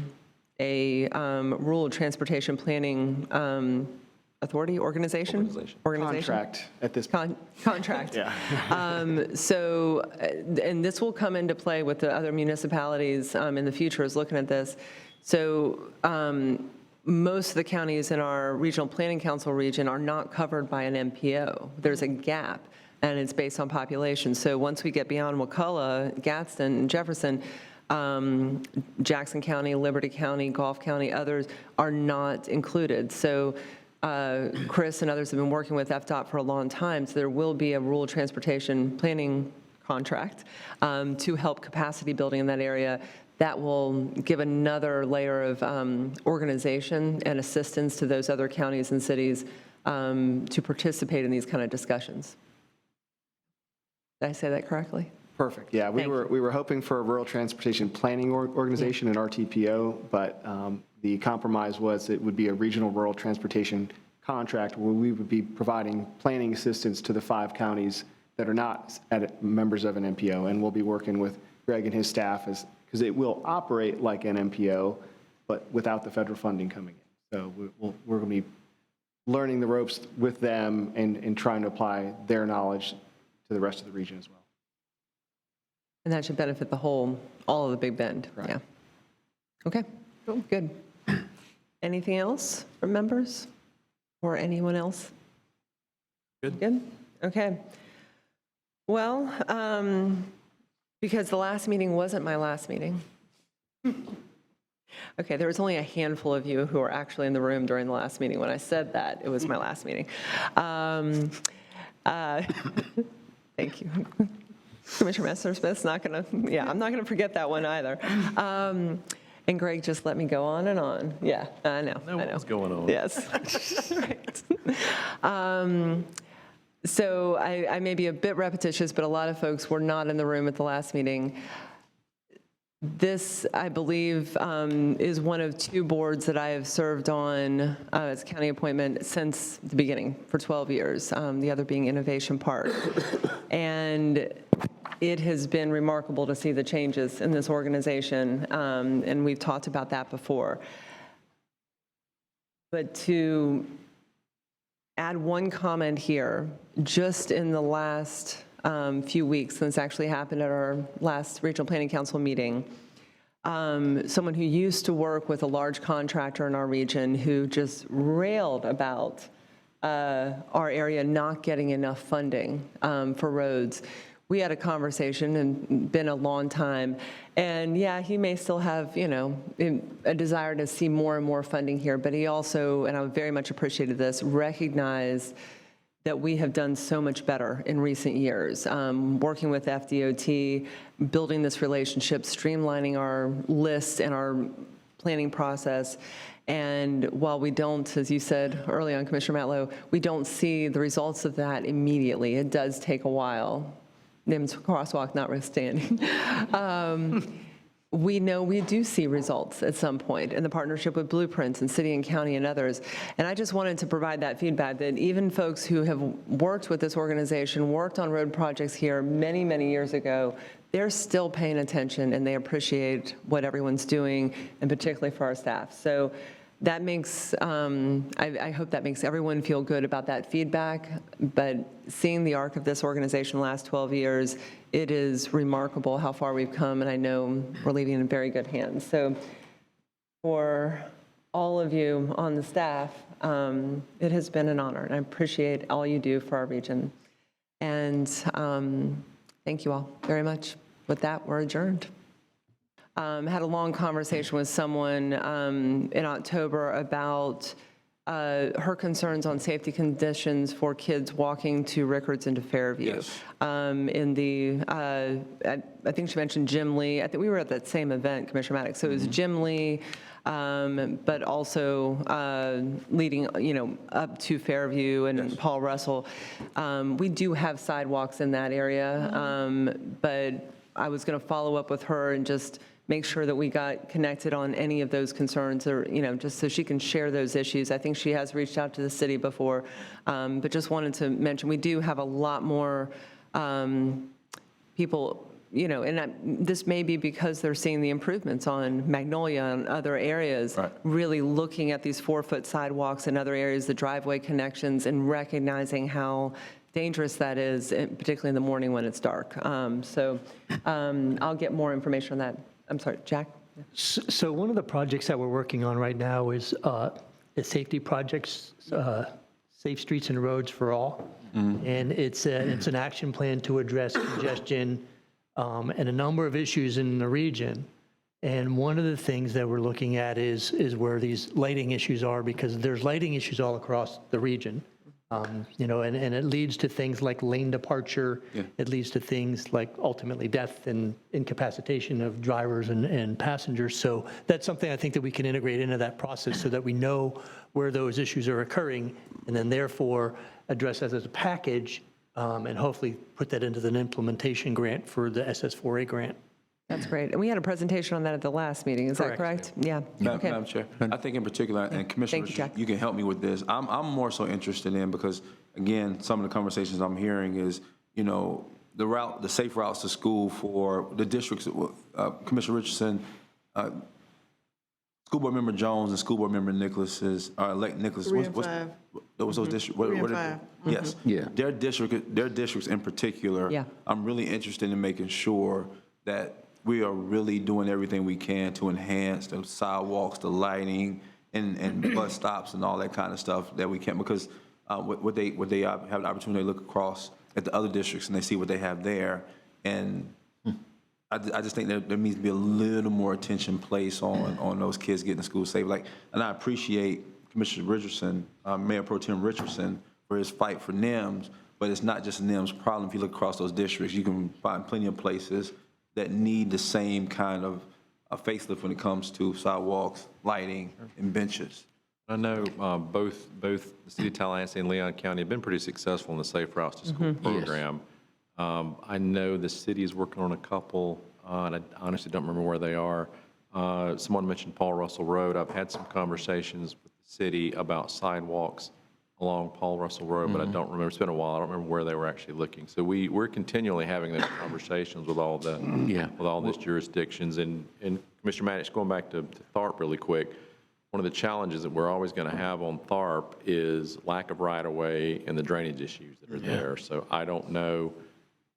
a rural transportation planning authority, organization? Contract at this point. Contract. Yeah. So, and this will come into play with the other municipalities in the future is looking at this. So most of the counties in our Regional Planning Council region are not covered by an MPO. There's a gap, and it's based on population. So once we get beyond Wakulla, Gadsden, and Jefferson, Jackson County, Liberty County, Gulf County, others are not included. So Chris and others have been working with FDOT for a long time, so there will be a rural transportation planning contract to help capacity building in that area. That will give another layer of organization and assistance to those other counties and cities to participate in these kind of discussions. Did I say that correctly? Perfect. Yeah, we were hoping for a rural transportation planning organization, an RTPO, but the compromise was it would be a regional rural transportation contract where we would be providing planning assistance to the 5 counties that are not members of an MPO, and we'll be working with Greg and his staff because it will operate like an MPO, but without the federal funding coming in. So we're going to be learning the ropes with them and trying to apply their knowledge to the rest of the region as well. And that should benefit all of the Big Bend. Right. Yeah. Okay, good. Anything else from members or anyone else? Good. Good? Okay. Well, because the last meeting wasn't my last meeting. Okay, there was only a handful of you who were actually in the room during the last meeting. When I said that, it was my last meeting. Thank you. Commissioner Messersmith's not going to, I'm not going to forget that one either. And Greg just let me go on and on. Yeah, I know. What's going on? Yes. Right. So I may be a bit repetitious, but a lot of folks were not in the room at the last meeting. This, I believe, is one of 2 boards that I have served on as county appointment since the beginning for 12 years, the other being Innovation Park. And it has been remarkable to see the changes in this organization, and we've talked about that before. But to add one comment here, just in the last few weeks, since it actually happened at our last Regional Planning Council meeting, someone who used to work with a large contractor in our region who just railed about our area not getting enough funding for roads. We had a conversation, and been a long time, and yeah, he may still have, you know, a desire to see more and more funding here, but he also, and I very much appreciated this, recognized that we have done so much better in recent years, working with FDOT, building this relationship, streamlining our list and our planning process. And while we don't, as you said early on, Commissioner Matlow, we don't see the results of that immediately. It does take a while, NIMS crosswalk notwithstanding. We know we do see results at some point in the partnership with Blueprints and City and County and others. And I just wanted to provide that feedback that even folks who have worked with this organization, worked on road projects here many, many years ago, they're still paying attention and they appreciate what everyone's doing, and particularly for our staff. So that makes, I hope that makes everyone feel good about that feedback. But seeing the arc of this organization the last 12 years, it is remarkable how far we've come, and I know we're leaving in very good hands. So for all of you on the staff, it has been an honor, and I appreciate all you do for our region. And thank you all very much. With that, we're adjourned. Had a long conversation with someone in October about her concerns on safety conditions for kids walking to Rickards and to Fairview. Yes. In the, I think she mentioned Jim Lee. I think we were at that same event, Commissioner Maddox. So it was Jim Lee, but also leading, you know, up to Fairview and Paul Russell. We do have sidewalks in that area, but I was going to follow up with her and just make sure that we got connected on any of those concerns, or, you know, just so she can share those issues. I think she has reached out to the city before, but just wanted to mention, we do have a lot more people, you know, and this may be because they're seeing the improvements on Magnolia and other areas, Right. really looking at these 4-foot sidewalks and other areas, the driveway connections, and recognizing how dangerous that is, particularly in the morning when it's dark. So I'll get more information on that. I'm sorry, Jack? So one of the projects that we're working on right now is the safety projects, Safe Streets and Roads for All. And it's an action plan to address congestion and a number of issues in the region. And one of the things that we're looking at is where these lighting issues are, because there's lighting issues all across the region. You know, and it leads to things like lane departure. Yeah. It leads to things like ultimately death and incapacitation of drivers and passengers. So that's something I think that we can integrate into that process so that we know where those issues are occurring, and then therefore address that as a package, and hopefully put that into an implementation grant for the SS4A grant. That's great. And we had a presentation on that at the last meeting, is that correct? Yeah. Okay. Madam Chair, I think in particular, and Commissioner, Thank you, Jack. you can help me with this. I'm more so interested in, because again, some of the conversations I'm hearing is, you know, the safe routes to school for the districts. Commissioner Richardson, School Board Member Jones and School Board Member elect Nicholas. 3 and 5. Those districts. 3 and 5. Yes. Yeah. Their districts in particular. Yeah. I'm really interested in making sure that we are really doing everything we can to enhance the sidewalks, the lighting, and bus stops and all that kind of stuff that we can, because what they have the opportunity to look across at the other districts and they see what they have there. And I just think there needs to be a little more attention placed on those kids getting to school safe. And I appreciate Commissioner Richardson, Mayor Pro Tem Richardson, for his fight for NIMS, but it's not just a NIMS problem. If you look across those districts, you can find plenty of places that need the same kind of a facelift when it comes to sidewalks, lighting, and benches. I know both the City of Tallahassee and Leon County have been pretty successful in the Safe Routes to School program. I know the city is working on a couple, and I honestly don't remember where they are. Someone mentioned Paul Russell Road. I've had some conversations with the city about sidewalks along Paul Russell Road, but I don't remember. It's been a while. I don't remember where they were actually looking. So we're continually having those conversations with all the with all these jurisdictions. And Commissioner Maddox, going back to THARP really quick, one of the challenges that we're always going to have on THARP is lack of right-of-way and the drainage issues that are there. So I don't know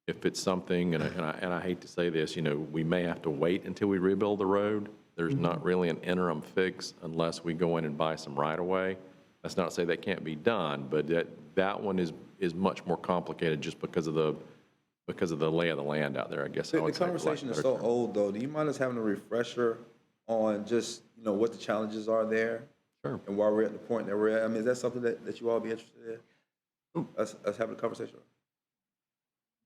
if it's something, and I hate to say this, we may have to wait until we rebuild the road. There's not really an interim fix unless we go in and buy some right-of-way. That's not to say that can't be done, but that one is much more complicated just because of the lay of the land out there, I guess. The conversation is so old, though. Do you mind us having a refresher on just, what the challenges are there? Sure. And why we're at the point that we're at? I mean, is that something that you all be interested in? Us having a conversation?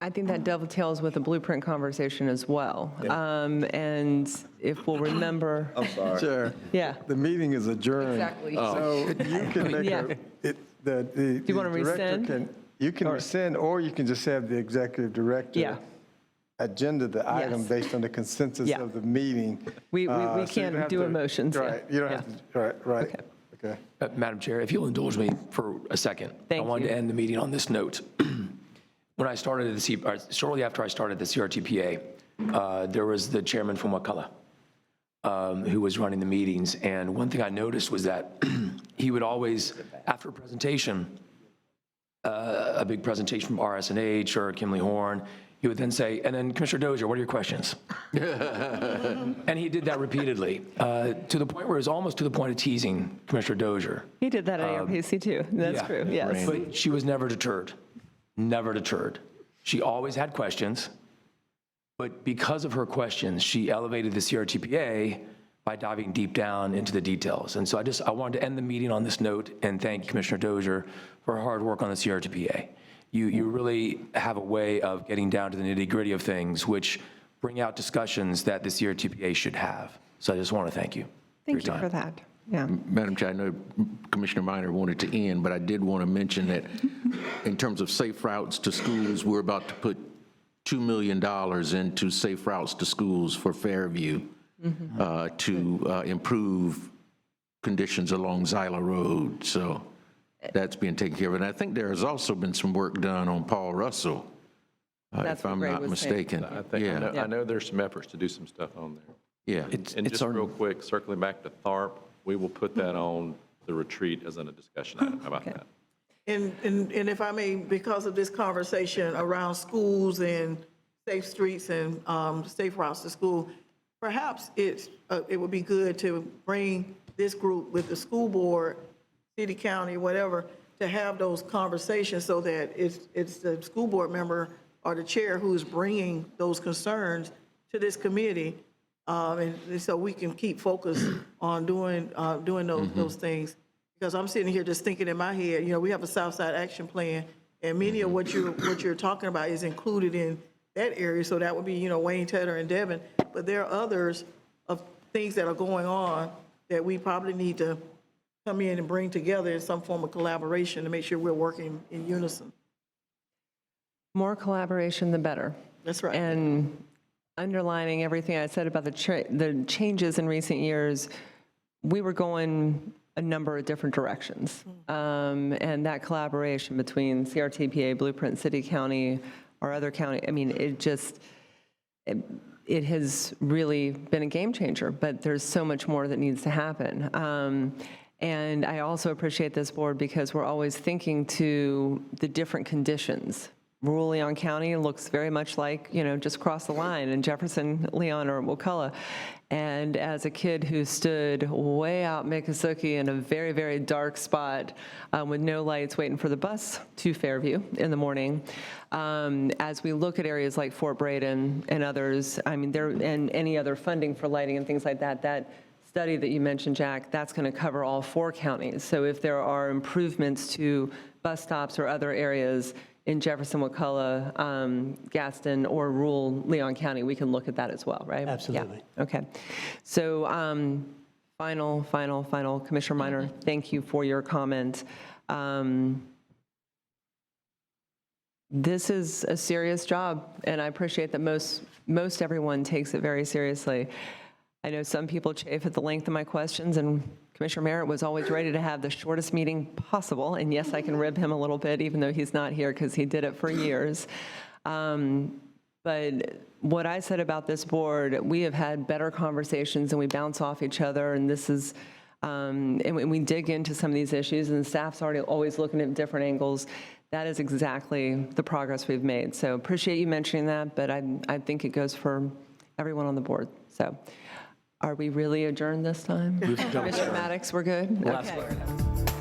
I think that dovetails with the blueprint conversation as well. Yeah. And if we'll remember. I'm sorry. Chair. Yeah. The meeting is adjourned. Exactly. So you can make Do you want to rescind? You can rescind, or you can just have the executive director agenda the item based on the consensus of the meeting. We So can't do emotions. Right, you don't have to, right. Okay. Madam Chair, if you'll indulge me for a second. I wanted to end the meeting on this note. When I started shortly after I started the CRTPA, there was the chairman from Wakulla who was running the meetings. And one thing I noticed was that he would always, after a presentation, a big presentation from RSNH or Kimley Horn, he would then say, and then Commissioner Dozier, what are your questions? And he did that repeatedly, to the point where it was almost to the point of teasing Commissioner Dozier. He did that at ARPC too. That's true, yes. But she was never deterred. Never deterred. She always had questions, but because of her questions, she elevated the CRTPA by diving deep down into the details. And so I wanted to end the meeting on this note and thank Commissioner Dozier for her hard work on the CRTPA. You really have a way of getting down to the nitty-gritty of things, which bring out discussions that the CRTPA should have. So I just want to thank you. Thank you for that. Yeah. Madam Chair, I know Commissioner Minor wanted to end, but I did want to mention that in terms of safe routes to schools, we're about to put $2 million into safe routes to schools for Fairview to improve conditions along Zyla Road. So that's being taken care of. And I think there has also been some work done on Paul Russell, if I'm not mistaken. I know there's some efforts to do some stuff on there. Yeah. And just real quick, circling back to THARP, we will put that on the retreat as a discussion item. How about that? And if I may, because of this conversation around schools and safe streets and safe routes to school, perhaps it would be good to bring this group with the school board, city, county, whatever, to have those conversations so that it's the school board member or the chair who is bringing those concerns to this committee. And so we can keep focused on doing those things. Because I'm sitting here just thinking in my head, we have a Southside Action Plan, and many of what you're talking about is included in that area. So that would be, Wayne, Tedder, and Devon. But there are others of things that are going on that we probably need to come in and bring together in some form of collaboration to make sure we're working in unison. More collaboration, the better. That's right. And underlining everything I said about the changes in recent years, we were going a number of different directions. And that collaboration between CRTPA, Blueprint, City, County, or other county, it has really been a game changer, but there's so much more that needs to happen. And I also appreciate this board because we're always thinking to the different conditions. Rural Leon County looks very much like, just cross the line in Jefferson, Leon, or Wakulla. And as a kid who stood way out Miccosukee in a very, very dark spot with no lights waiting for the bus to Fairview in the morning, as we look at areas like Fort Braden and others, and any other funding for lighting and things like that, that study that you mentioned, Jack, that's going to cover all 4 counties. So if there are improvements to bus stops or other areas in Jefferson, Wakulla, Gaston, or rural Leon County, we can look at that as well, right? Absolutely. Yeah. Okay. So Final. Commissioner Minor, thank you for your comment. This is a serious job, and I appreciate that most everyone takes it very seriously. I know some people chafe at the length of my questions, and Commissioner Merritt was always ready to have the shortest meeting possible. And yes, I can rib him a little bit, even though he's not here, because he did it for years. But what I said about this board, we have had better conversations and we bounce off each other, and this is, and we dig into some of these issues, and the staff's already always looking at different angles. That is exactly the progress we've made. So appreciate you mentioning that, but I think it goes for everyone on the board. So are we really adjourned this time? Commissioner Maddox, we're good? Okay.